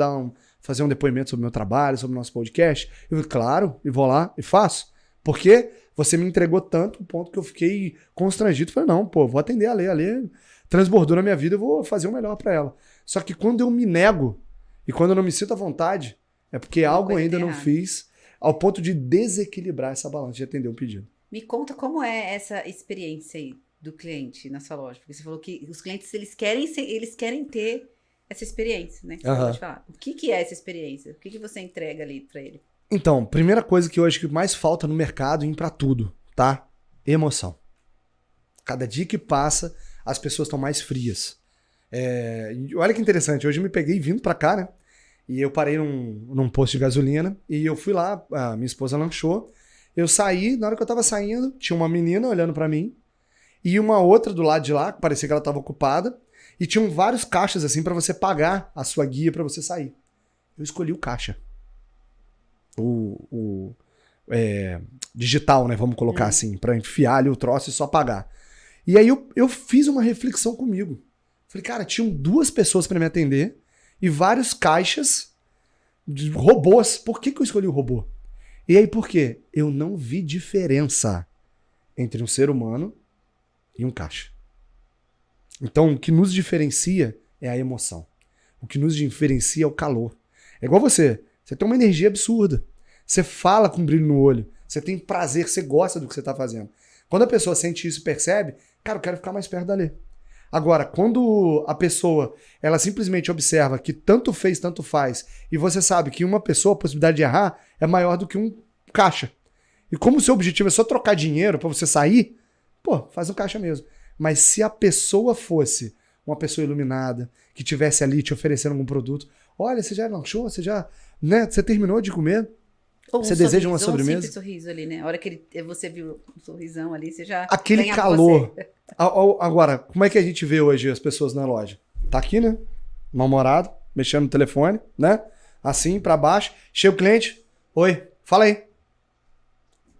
fazer um depoimento sobre o meu trabalho, sobre o nosso podcast? Eu falo, claro, e vou lá e faço. Porque você me entregou tanto, o ponto que eu fiquei constrangido. Falei, não, pô, vou atender a Lê transbordou na minha vida, eu vou fazer o melhor para ela. Só que quando eu me nego e quando eu não me sinto à vontade, é porque algo ainda não fiz ao ponto de desequilibrar essa balança de atender um pedido. Me conta como é essa experiência aí do cliente na sua loja, porque você falou que os clientes eles querem ter essa experiência, né? Você pode falar. O que é essa experiência? O que você entrega ali para ele? Então, primeira coisa que eu acho que mais falta no mercado e para tudo, tá? Emoção. Cada dia que passa, as pessoas estão mais frias. Olha que interessante, hoje eu me peguei vindo para cá, né? E eu parei num posto de gasolina e eu fui lá, a minha esposa lanchou, eu saí, na hora que eu tava saindo, tinha uma menina olhando para mim e uma outra do lado de lá, que parecia que ela tava ocupada, e tinham vários caixas assim para você pagar a sua guia para você sair. Eu escolhi o caixa. Digital, né? Vamos colocar assim, para enfiar ali o troço e só pagar. E aí eu fiz uma reflexão comigo. Falei, cara, tinham 2 pessoas para me atender e vários caixas de robôs. Por que eu escolhi o robô? E aí por quê? Eu não vi diferença entre um ser humano e um caixa. Então, o que nos diferencia é a emoção. O que nos diferencia é o calor. É igual você. Você tem uma energia absurda. Você fala com brilho no olho. Você tem prazer, você gosta do que você está fazendo. Quando a pessoa sente isso e percebe, cara, eu quero ficar mais perto da Lê. Agora, quando a pessoa, ela simplesmente observa que tanto fez, tanto faz, e você sabe que uma pessoa, a possibilidade de errar é maior do que um caixa. E como o seu objetivo é só trocar dinheiro para você sair, pô, faz um caixa mesmo. Mas se a pessoa fosse uma pessoa iluminada, que tivesse ali te oferecendo algum produto, olha, você já lanchou, você já, né, você terminou de comer, você deseja uma sobremesa? Um simples sorriso ali, né? A hora que você viu um sorrisão ali, você já aquele calor. Agora, como é que a gente vê hoje as pessoas na loja? Tá aqui, né? Mal-humorado, mexendo no telefone, né? Assim, pra baixo. Chega o cliente. Oi, fala aí.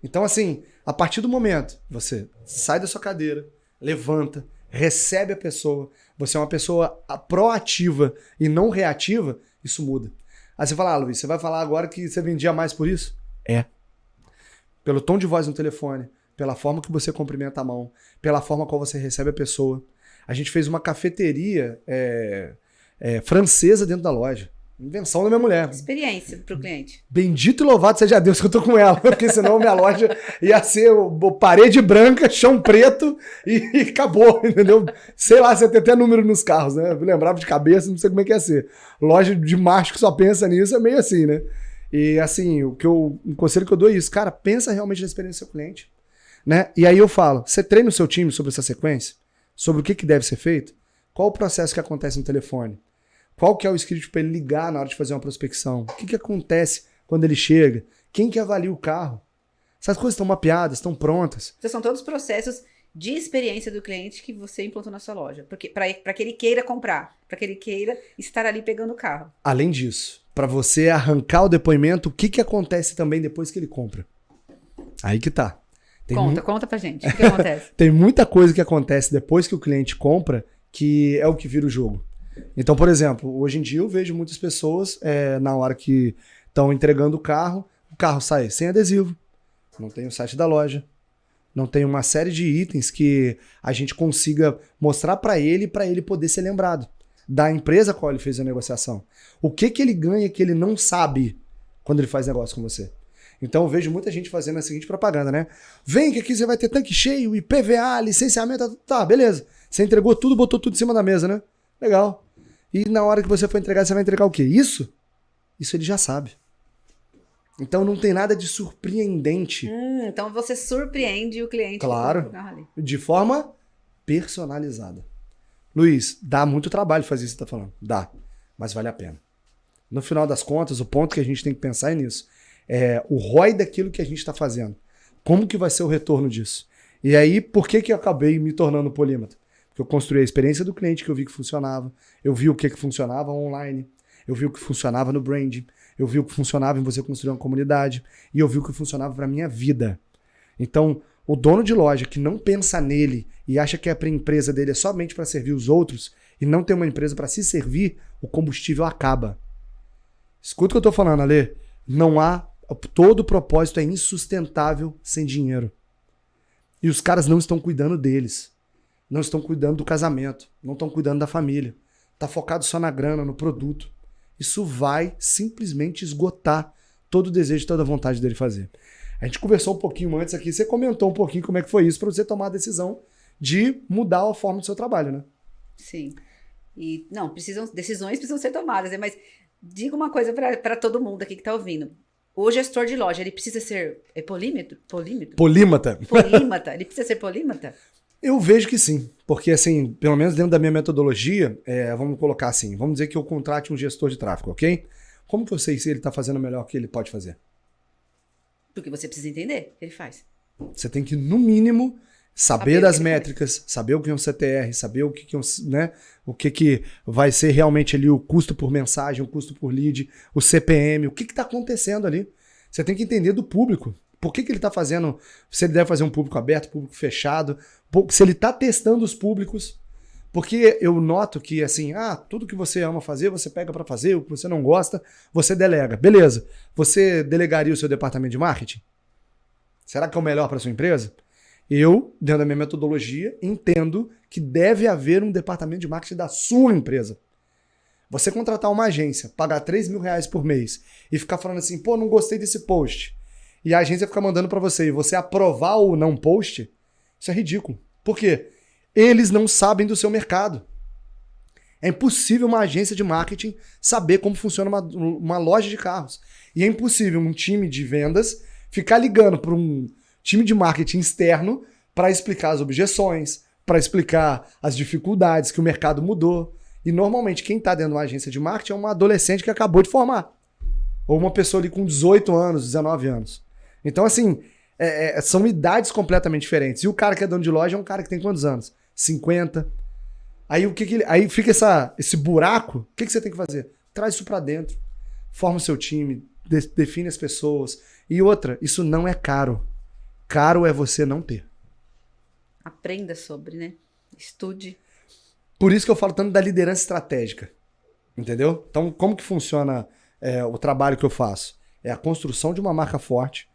Então, assim, a partir do momento você sai da sua cadeira, levanta, recebe a pessoa, você é uma pessoa proativa e não reativa, isso muda. Aí você fala, Luiz, você vai falar agora que você vendia mais por isso? É. Pelo tom de voz no telefone, pela forma que você cumprimenta a mão, pela forma como você recebe a pessoa. A gente fez uma cafeteria francesa dentro da loja. Invenção da minha mulher. Experiência pro cliente. Bendito e louvado seja Deus que eu tô com ela, porque senão minha loja ia ser parede branca, chão preto e acabou, entendeu? Sei lá, você tem até número nos carros, né? Eu lembrava de cabeça, não sei como é que ia ser. Loja de macho que só pensa nisso é meio assim, né? E assim, o conselho que eu dou é isso, cara, pensa realmente na experiência do seu cliente, né? E aí eu falo, você treina o seu time sobre essa sequência? Sobre o que deve ser feito? Qual o processo que acontece no telefone? Qual que é o script para ele ligar na hora de fazer uma prospecção? O que acontece quando ele chega? Quem que avalia o carro? Essas coisas estão mapeadas, estão prontas. Então, são todos processos de experiência do cliente que você implantou na sua loja. Para que ele queira comprar, para que ele queira estar ali pegando o carro. Além disso, para você arrancar o depoimento, o que acontece também depois que ele compra? Aí que tá. Conta pra gente. O que acontece? Tem muita coisa que acontece depois que o cliente compra que é o que vira o jogo. Então, por exemplo, hoje em dia eu vejo muitas pessoas, na hora que estão entregando o carro sai sem adesivo, não tem o site da loja, não tem uma série de itens que a gente consiga mostrar para ele poder ser lembrado da empresa qual ele fez a negociação. O que ele ganha que ele não sabe quando ele faz negócio com você. Então eu vejo muita gente fazendo a seguinte propaganda, né? Vem que aqui você vai ter tanque cheio, IPVA, licenciamento, tá, beleza. Você entregou tudo, botou tudo em cima da mesa, né? Legal. E na hora que você for entregar, você vai entregar o quê? Isso? Isso ele já sabe. Então não tem nada de surpreendente. Então você surpreende o cliente. Claro. De forma personalizada. Luiz, dá muito trabalho fazer isso que você tá falando. Dá. Mas vale a pena. No final das contas, o ponto que a gente tem que pensar é nisso. É o ROI daquilo que a gente está fazendo. Como que vai ser o retorno disso? E aí, por que eu acabei me tornando polímata? Porque eu construí a experiência do cliente que eu vi que funcionava, eu vi o que funcionava online, eu vi o que funcionava no branding, eu vi o que funcionava em você construir uma comunidade, e eu vi o que funcionava para minha vida. Então, o dono de loja que não pensa nele e acha que a empresa dele é somente para servir os outros e não tem uma empresa para se servir, o combustível acaba. Escuta o que eu tô falando, Ale. Todo propósito é insustentável sem dinheiro. E os caras não estão cuidando deles. Não estão cuidando do casamento. Não estão cuidando da família. Tá focado só na grana, no produto. Isso vai simplesmente esgotar todo o desejo, toda a vontade dele fazer. A gente conversou um pouquinho antes aqui. Você comentou um pouquinho como é que foi isso para você tomar a decisão de mudar a forma do seu trabalho, né? Sim. E decisões precisam ser tomadas, né? Mas diga uma coisa para todo mundo aqui que tá ouvindo. O gestor de loja, ele precisa ser polímata? Polímata. Ele precisa ser polímata? Eu vejo que sim, porque assim, pelo menos dentro da minha metodologia, vamos colocar assim, vamos dizer que eu contrate um gestor de tráfego, ok? Como que eu sei se ele está fazendo o melhor que ele pode fazer? Porque você precisa entender o que ele faz. Você tem que, no mínimo, saber das métricas, saber o que é um CTR, saber o que é né? O que vai ser realmente ali o custo por mensagem, o custo por lead, o CPM, o que está acontecendo ali. Você tem que entender do público. Por que ele está fazendo, se ele deve fazer um público aberto, público fechado, se ele está testando os públicos. Porque eu noto que, assim, tudo que você ama fazer, você pega para fazer, o que você não gosta, você delega. Beleza. Você delegaria o seu departamento de marketing? Será que é o melhor para sua empresa? Eu, dentro da minha metodologia, entendo que deve haver um departamento de marketing da sua empresa. Você contratar uma agência, pagar R$3.000 por mês e ficar falando assim, pô, não gostei desse post. E a agência fica mandando para você e você aprovar o não post, isso é ridículo. Por quê? Eles não sabem do seu mercado. É impossível uma agência de marketing saber como funciona uma loja de carros. E é impossível um time de vendas ficar ligando para um time de marketing externo para explicar as objeções, para explicar as dificuldades que o mercado mudou. E normalmente quem está dentro de uma agência de marketing é uma adolescente que acabou de formar. Ou uma pessoa ali com 18 anos, 19 anos. Então, assim, são idades completamente diferentes. E o cara que é dono de loja é um cara que tem quantos anos? 50. Aí, aí fica esse buraco. O que você tem que fazer? Traz isso para dentro. Forma o seu time, define as pessoas. E outra, isso não é caro. Caro é você não ter. Aprenda sobre, né? Estude. Por isso que eu falo tanto da liderança estratégica. Entendeu? Então, como que funciona o trabalho que eu faço? É a construção de uma marca forte,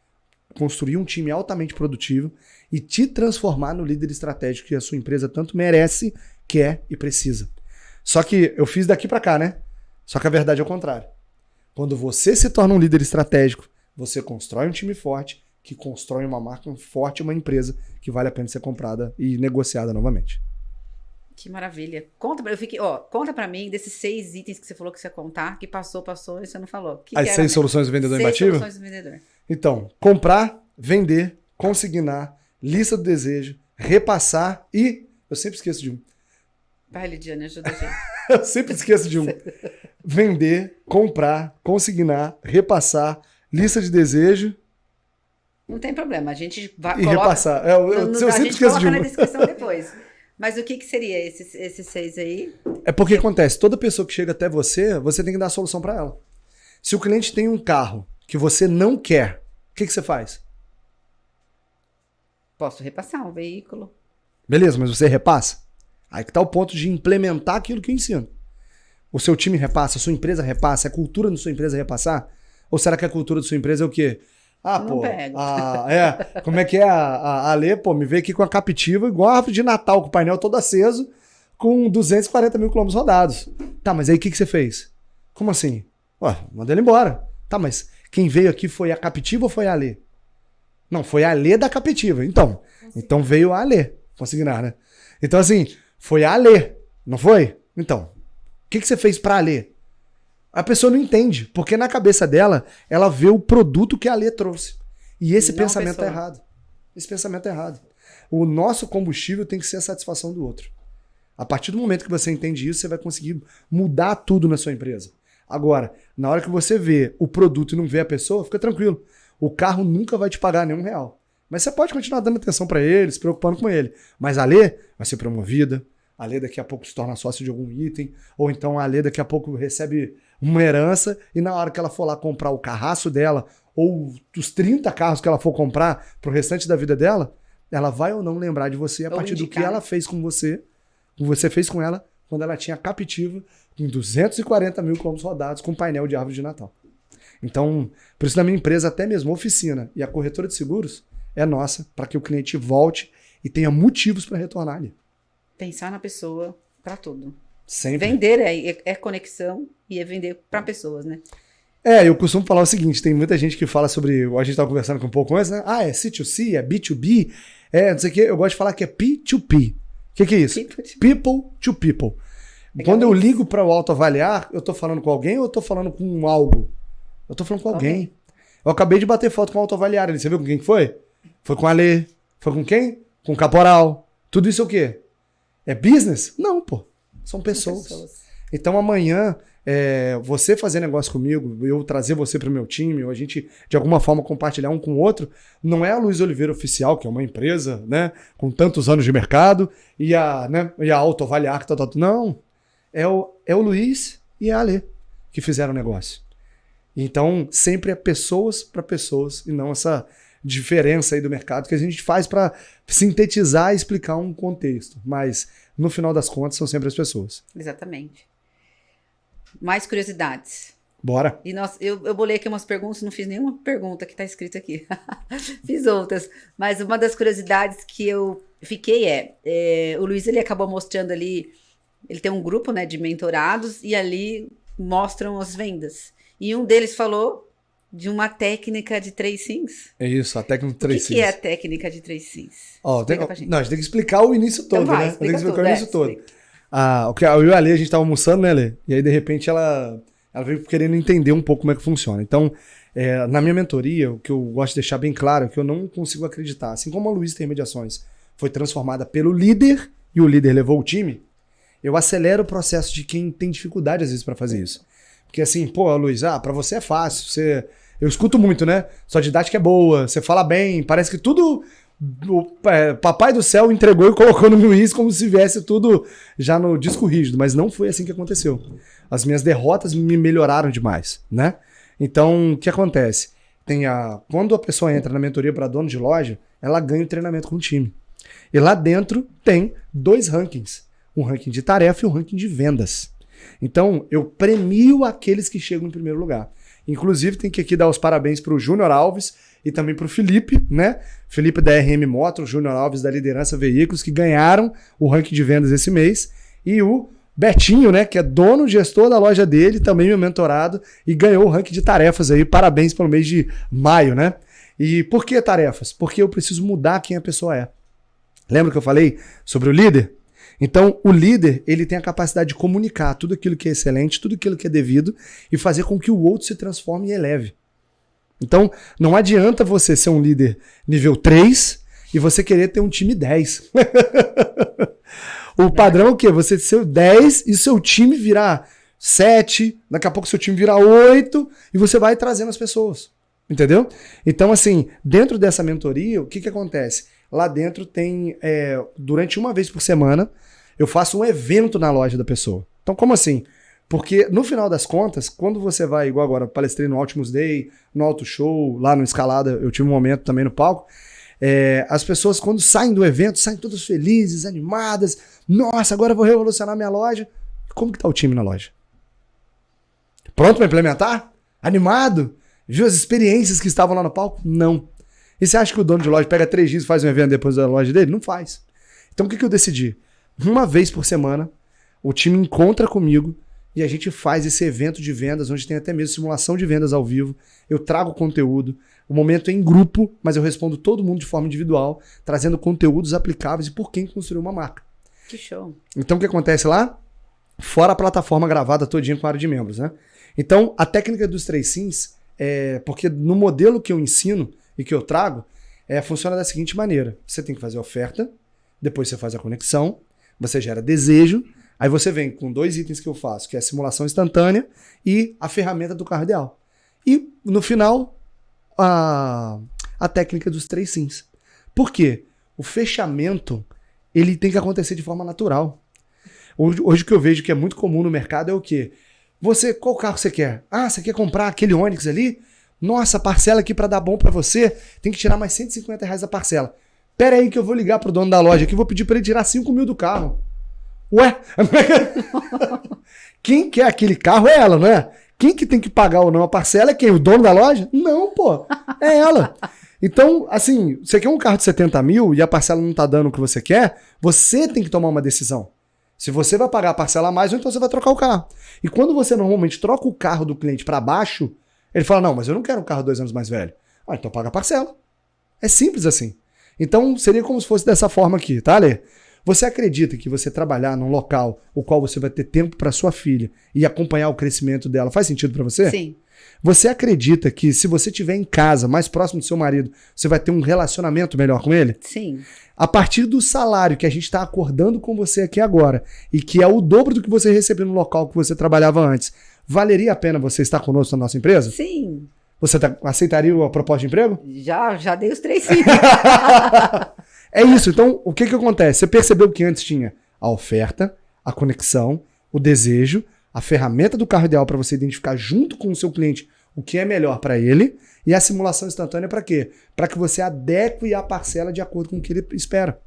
construir um time altamente produtivo e te transformar no líder estratégico que a sua empresa tanto merece, quer e precisa. Só que eu fiz daqui para cá, né? Só que a verdade é o contrário. Quando você se torna um líder estratégico, você constrói um time forte, que constrói uma marca forte, uma empresa que vale a pena ser comprada e negociada novamente. Que maravilha. Conta pra mim desses 6 itens que você falou que você ia contar, que passou e você não falou. As 6 soluções do vendedor imbatível? 6 soluções do vendedor. Então, comprar, vender, consignar, lista do desejo, repassar e... Eu sempre esqueço de um. Vai, Lidiane, ajuda a gente. Eu sempre esqueço de um. Vender, comprar, consignar, repassar, lista de desejo... Não tem problema, a gente vai... E repassar. Eu sempre esqueço de um. A gente coloca na descrição depois. Mas o que seria esses 6 aí? É porque acontece, toda pessoa que chega até você, você tem que dar a solução para ela. Se o cliente tem um carro que você não quer, o que você faz? Posso repassar um veículo. Beleza, mas você repassa? Aí que tá o ponto de implementar aquilo que eu ensino. O seu time repassa, a sua empresa repassa, a cultura da sua empresa repassar? Ou será que a cultura da sua empresa é o quê? Não pego. Como é que é? A Ale, me veio aqui com a captiva, igual a árvore de Natal, com o painel todo aceso, com 240 mil quilômetros rodados. Tá, mas aí o que você fez? Como assim? Manda ele embora. Tá, mas quem veio aqui foi a captiva ou foi a Ale? Não, foi a Ale da captiva. Então veio a Ale. Consignar, né? Então, assim, foi a Ale, não foi? Então, o que você fez pra Ale? A pessoa não entende, porque na cabeça dela, ela vê o produto que a Ale trouxe. E esse pensamento é errado. Esse pensamento é errado. O nosso combustível tem que ser a satisfação do outro. A partir do momento que você entende isso, você vai conseguir mudar tudo na sua empresa. Agora, na hora que você vê o produto e não vê a pessoa, fica tranquilo. O carro nunca vai te pagar nenhum real. Mas você pode continuar dando atenção para ele, se preocupando com ele. Mas a Ale vai ser promovida, a Ale daqui a pouco se torna sócio de algum item, ou então a Ale daqui a pouco recebe uma herança e na hora que ela for lá comprar o carraço dela ou os 30 carros que ela for comprar pro restante da vida dela, ela vai ou não lembrar de você a partir do que ela fez com você, que você fez com ela quando ela tinha captiva com 240 mil quilômetros rodados com painel de árvore de Natal. Então, por isso na minha empresa, até mesmo a oficina e a corretora de seguros é nossa, para que o cliente volte e tenha motivos para retornar ali. Pensar na pessoa para tudo. Sempre. Vender é conexão e é vender para pessoas, né? Eu costumo falar o seguinte, tem muita gente que fala sobre, a gente estava conversando com um pouco antes, né? É C2C, é B2B, não sei o que, eu gosto de falar que é P2P. O que é isso? People to people. Quando eu ligo para o autoavaliar, eu tô falando com alguém ou eu tô falando com algo? Eu tô falando com alguém. Eu acabei de bater foto com o autoavaliar ali, você viu com quem que foi? Foi com a Lê. Foi com quem? Com o Caporal. Tudo isso é o quê? É business? Não, São pessoas. Então amanhã, você fazer negócio comigo, eu trazer você para o meu time, ou a gente de alguma forma compartilhar um com o outro, não é a Luiz Oliveira Oficial, que é uma empresa, né, com tantos anos de mercado, e a Autoavaliar, que não. É o Luiz e a Ale que fizeram o negócio. Então sempre é pessoas para pessoas e não essa diferença aí do mercado que a gente faz para sintetizar e explicar um contexto. Mas, no final das contas, são sempre as pessoas. Exatamente. Mais curiosidades. Bora. E eu bolei aqui umas perguntas, não fiz nenhuma pergunta que está escrito aqui. Fiz outras. Mas uma das curiosidades que eu fiquei o Luiz, ele acabou mostrando ali, ele tem um grupo, né, de mentorados e ali mostram as vendas. E um deles falou de uma técnica de 3 Sims. É isso, a técnica de 3 Sims. O que é a técnica de 3 Sims? Não, a gente tem que explicar o início todo, então né? Tem que explicar o início todo. Eu e a Ale, a gente tava almoçando, né, Ale? E aí, de repente, ela veio querendo entender um pouco como é que funciona. Então, na minha mentoria, o que eu gosto de deixar bem claro é que eu não consigo acreditar. Assim como a Luiz Intermediações foi transformada pelo líder e o líder levou o time, eu acelero o processo de quem tem dificuldade, às vezes, para fazer isso. Porque assim, Luiz, pra você é fácil, eu escuto muito, né? Sua didática é boa, você fala bem, parece que tudo o Papai do Céu entregou e colocou no Luiz como se viesse tudo já no disco rígido, mas não foi assim que aconteceu. As minhas derrotas me melhoraram demais, né? Então, o que acontece? Quando a pessoa entra na mentoria para dono de loja, ela ganha o treinamento com o time. E lá dentro tem 2 rankings, um ranking de tarefa e um ranking de vendas. Então, eu premio aqueles que chegam em primeiro lugar. Inclusive, tem que aqui dar os parabéns para o Júnior Alves e também para o Felipe, né? Felipe da RM Moto, o Júnior Alves da Liderança Veículos, que ganharam o ranking de vendas esse mês. E o Betinho, né, que é dono, gestor da loja dele, também meu mentorado, e ganhou o ranking de tarefas aí. Parabéns pelo mês de maio, né? E por que tarefas? Porque eu preciso mudar quem a pessoa é. Lembra que eu falei sobre o líder? Então, o líder, ele tem a capacidade de comunicar tudo aquilo que é excelente, tudo aquilo que é devido e fazer com que o outro se transforme e eleve. Então, não adianta você ser um líder nível 3 e você querer ter um time 10. O padrão é o quê? Você ser 10 e seu time virar 7, daqui a pouco seu time virar 8 e você vai trazendo as pessoas. Entendeu? Então, assim, dentro dessa mentoria, o que acontece? Lá dentro tem, durante uma vez por semana, eu faço um evento na loja da pessoa. Então, como assim? Porque, no final das contas, quando você vai, igual agora, palestrei no Optimus Day, no Auto Show, lá no Escalada, eu tive um momento também no palco, as pessoas, quando saem do evento, saem todas felizes, animadas. Nossa, agora eu vou revolucionar minha loja. Como que tá o time na loja? Pronto para implementar? Animado? Viu as experiências que estavam lá no palco? Não. E você acha que o dono de loja pega 3 dias e faz um evento depois da loja dele? Não faz. Então o que eu decidi? Uma vez por semana, o time encontra comigo e a gente faz esse evento de vendas, onde tem até mesmo simulação de vendas ao vivo. Eu trago conteúdo. O momento é em grupo, mas eu respondo todo mundo de forma individual, trazendo conteúdos aplicáveis e por quem construiu uma marca. Que show. Então o que acontece lá? Fora a plataforma gravada todinha com a área de membros, né? Então a técnica dos 3 Sims, porque no modelo que eu ensino e que eu trago, funciona da seguinte maneira. Você tem que fazer a oferta, depois você faz a conexão, você gera desejo, aí você vem com 2 itens que eu faço, que é a simulação instantânea e a ferramenta do carro ideal. E no final, a técnica dos 3 Sims. Por quê? O fechamento, ele tem que acontecer de forma natural. Hoje o que eu vejo que é muito comum no mercado é o quê? Qual carro você quer? Ah, você quer comprar aquele Onix ali? Nossa, parcela aqui para dar bom para você, tem que tirar mais R$150 da parcela. Pera aí que eu vou ligar pro dono da loja aqui e vou pedir para ele tirar 5 mil do carro. Ué? Quem quer aquele carro é ela, não é? Quem que tem que pagar ou não a parcela é quem? O dono da loja? Não, pô. É ela. Então, assim, você quer um carro de 70 mil e a parcela não tá dando o que você quer, você tem que tomar uma decisão. Se você vai pagar a parcela a mais, ou então você vai trocar o carro. E quando você normalmente troca o carro do cliente para baixo, ele fala, não, mas eu não quero um carro 2 anos mais velho. Ah, então paga a parcela. É simples assim. Então, seria como se fosse dessa forma aqui, tá, Lê? Você acredita que você trabalhar num local o qual você vai ter tempo para sua filha e acompanhar o crescimento dela faz sentido para você? Sim. Você acredita que se você estiver em casa, mais próximo do seu marido, você vai ter um relacionamento melhor com ele? Sim. A partir do salário que a gente está acordando com você aqui agora e que é o dobro do que você recebeu no local que você trabalhava antes, valeria a pena você estar conosco na nossa empresa? Sim. Você aceitaria a proposta de emprego? Já dei os 3 Sims. É isso. Então, o que acontece? Você percebeu que antes tinha a oferta, a conexão, o desejo, a ferramenta do carro ideal para você identificar junto com o seu cliente o que é melhor para ele e a simulação instantânea para quê? Para que você adeque a parcela de acordo com o que ele espera.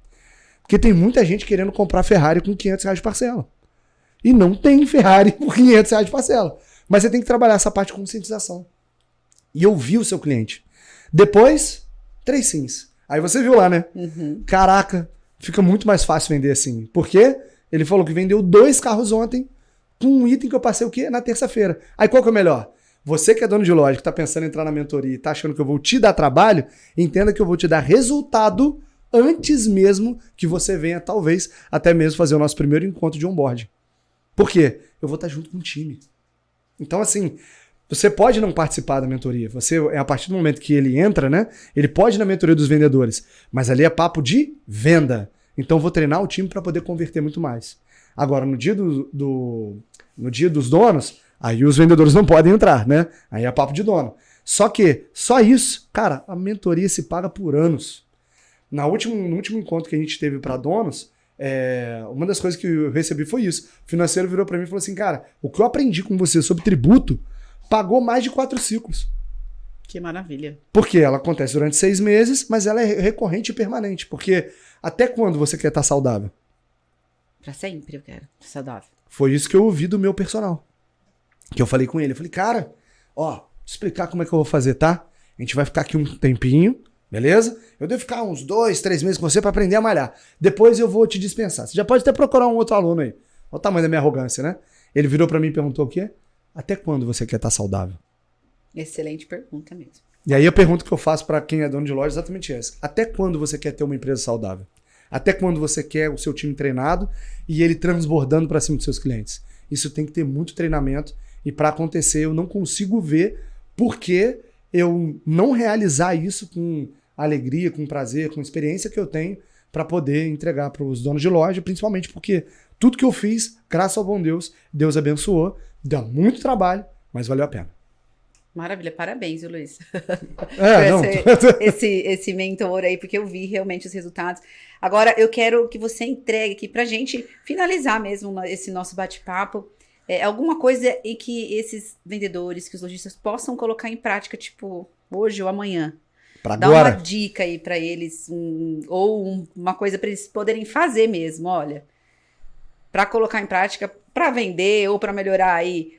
Porque tem muita gente querendo comprar Ferrari com R$500 de parcela. E não tem Ferrari por R$500 de parcela. Mas você tem que trabalhar essa parte de conscientização. E ouvir o seu cliente. Depois, 3 Sims. Aí você viu lá, né? Uhum. Caraca, fica muito mais fácil vender assim. Por quê? Ele falou que vendeu 2 carros ontem com um item que eu passei o quê? Na terça-feira. Aí qual que é o melhor? Você que é dono de loja, que está pensando em entrar na mentoria e está achando que eu vou te dar trabalho, entenda que eu vou te dar resultado antes mesmo que você venha, talvez, até mesmo fazer o nosso primeiro encontro de onboard. Por quê? Eu vou estar junto com o time. Então, assim, você pode não participar da mentoria. A partir do momento que ele entra, né? Ele pode ir na mentoria dos vendedores. Mas ali é papo de venda. Então, eu vou treinar o time para poder converter muito mais. Agora, no dia no dia dos donos, aí os vendedores não podem entrar, né? Aí é papo de dono. Só isso, cara, a mentoria se paga por anos. No último encontro que a gente teve para donos, uma das coisas que eu recebi foi isso. O financeiro virou para mim e falou assim, cara, o que eu aprendi com você sobre tributo pagou mais de 4 ciclos. Que maravilha. Porque ela acontece durante 6 meses, mas ela é recorrente e permanente. Porque até quando você quer estar saudável? Pra sempre eu quero. Saudável. Foi isso que eu ouvi do meu personal. Que eu falei com ele. Eu falei, cara, ó, te explicar como é que eu vou fazer, tá? A gente vai ficar aqui um tempinho, beleza? Eu devo ficar uns 2, 3 meses com você pra aprender a malhar. Depois eu vou te dispensar. Você já pode até procurar um outro aluno aí. Olha o tamanho da minha arrogância, né? Ele virou pra mim e perguntou o quê? Até quando você quer estar saudável? Excelente pergunta mesmo. E aí a pergunta que eu faço pra quem é dono de loja é exatamente essa. Até quando você quer ter uma empresa saudável? Até quando você quer o seu time treinado e ele transbordando pra cima dos seus clientes? Isso tem que ter muito treinamento e pra acontecer eu não consigo ver por que eu não realizar isso com alegria, com prazer, com experiência que eu tenho para poder entregar para os donos de loja, principalmente porque tudo que eu fiz, graças ao bom Deus, Deus abençoou, deu muito trabalho, mas valeu a pena. Maravilha, parabéns, viu, Luiz? Não. esse mentor aí, porque eu vi realmente os resultados. Agora, eu quero que você entregue aqui pra gente finalizar mesmo esse nosso bate-papo. Alguma coisa em que esses vendedores, que os lojistas possam colocar em prática, tipo, hoje ou amanhã. Pra Dá agora. uma dica aí pra eles, uma coisa pra eles poderem fazer mesmo, olha. Pra colocar em prática, pra vender ou pra melhorar aí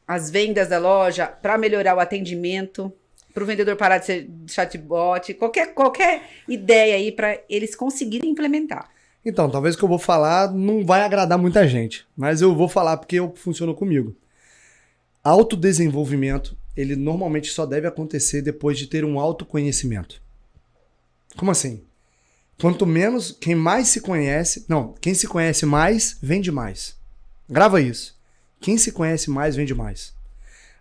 as vendas da loja, para melhorar o atendimento, para o vendedor parar de ser chatbot, qualquer ideia aí para eles conseguirem implementar. Então, talvez o que eu vou falar não vai agradar muita gente, mas eu vou falar porque funcionou comigo. Autodesenvolvimento, ele normalmente só deve acontecer depois de ter um autoconhecimento. Como assim? Quanto menos, quem se conhece mais, vende mais. Grava isso. Quem se conhece mais, vende mais.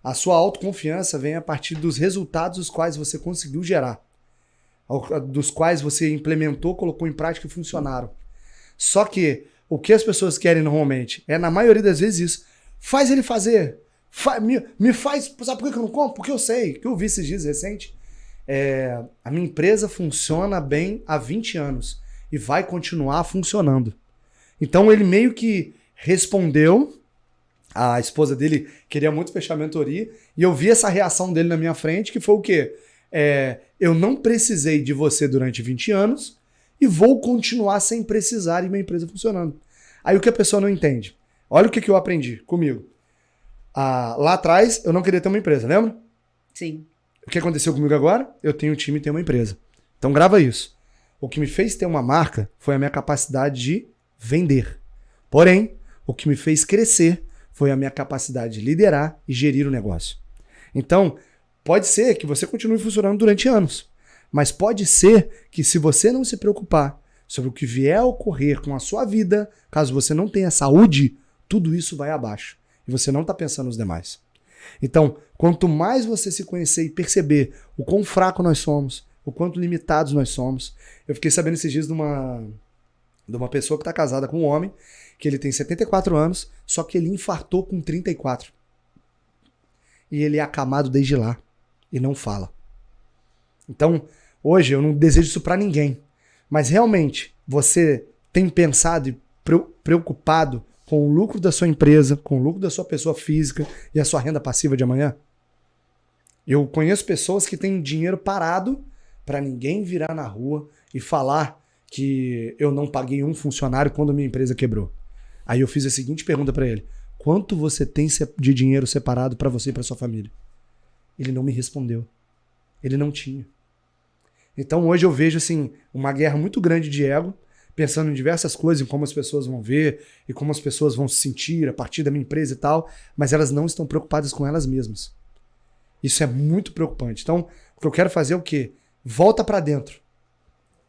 A sua autoconfiança vem a partir dos resultados dos quais você conseguiu gerar. Dos quais você implementou, colocou em prática e funcionaram. Só que o que as pessoas querem normalmente na maioria das vezes, isso. Faz ele fazer. Me faz. Sabe por que eu não compro? Porque eu sei. Que eu vi esses dias recente. A minha empresa funciona bem há 20 anos. E vai continuar funcionando. Então ele meio que respondeu. A esposa dele queria muito fechar a mentoria. E eu vi essa reação dele na minha frente, que foi o quê? Eu não precisei de você durante 20 anos e vou continuar sem precisar e minha empresa funcionando. Aí o que a pessoa não entende? Olha o que eu aprendi comigo. Lá atrás, eu não queria ter uma empresa, lembra? Sim. O que aconteceu comigo agora? Eu tenho um time e tenho uma empresa. Então grava isso. O que me fez ter uma marca foi a minha capacidade de vender. Porém, o que me fez crescer foi a minha capacidade de liderar e gerir o negócio. Então, pode ser que você continue funcionando durante anos, mas pode ser que se você não se preocupar sobre o que vier a ocorrer com a sua vida, caso você não tenha saúde, tudo isso vai abaixo. E você não está pensando nos demais. Então, quanto mais você se conhecer e perceber o quão fraco nós somos, o quanto limitados nós somos. Eu fiquei sabendo esses dias de uma pessoa que está casada com um homem, que ele tem 74 anos, só que ele infartou com 34. E ele é acamado desde lá. E não fala. Então, hoje eu não desejo isso pra ninguém. Mas realmente, você tem pensado e preocupado com o lucro da sua empresa, com o lucro da sua pessoa física e a sua renda passiva de amanhã? Eu conheço pessoas que têm dinheiro parado pra ninguém virar na rua e falar que eu não paguei um funcionário quando a minha empresa quebrou. Aí eu fiz a seguinte pergunta pra ele: quanto você tem de dinheiro separado pra você e pra sua família? Ele não me respondeu. Ele não tinha. Então hoje eu vejo assim uma guerra muito grande de ego, pensando em diversas coisas, em como as pessoas vão ver e como as pessoas vão se sentir a partir da minha empresa e tal, mas elas não estão preocupadas com elas mesmas. Isso é muito preocupante. Então, o que eu quero fazer é o quê? Volta pra dentro.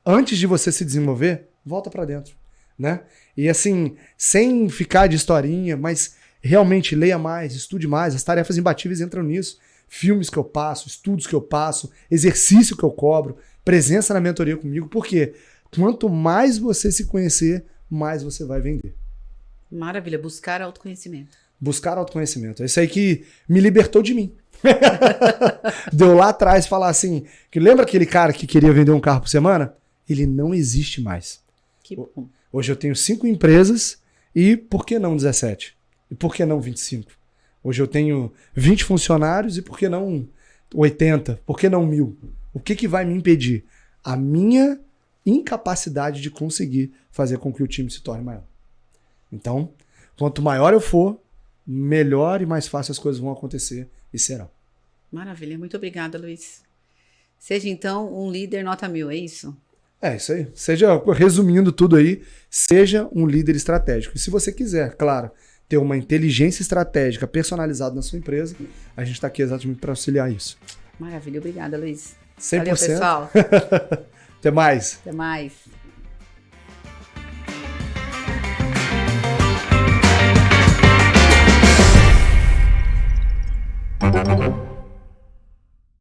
Antes de você se desenvolver, volta pra dentro, né? E assim, sem ficar de historinha, mas realmente leia mais, estude mais, as tarefas imbatíveis entram nisso. Filmes que eu passo, estudos que eu passo, exercício que eu cobro, presença na mentoria comigo, porque quanto mais você se conhecer, mais você vai vender. Maravilha, buscar autoconhecimento. Buscar autoconhecimento. É isso aí que me libertou de mim. Deu lá atrás falar assim, que lembra aquele cara que queria vender um carro por semana? Ele não existe mais. Que bom. Hoje eu tenho 5 empresas e por que não 17? E por que não 25? Hoje eu tenho 20 funcionários e por que não 80? Por que não 1000? O que vai me impedir? A minha incapacidade de conseguir fazer com que o time se torne maior. Então, quanto maior eu for, melhor e mais fácil as coisas vão acontecer e serão. Maravilha, muito obrigada, Luiz. Seja então um líder nota 1000, é isso? É isso aí. Resumindo tudo aí, seja um líder estratégico. E se você quiser, claro, ter uma inteligência estratégica personalizada na sua empresa, a gente está aqui exatamente para auxiliar isso. Maravilha, obrigada, Luiz. 100%. Valeu, pessoal. Até mais. Até mais.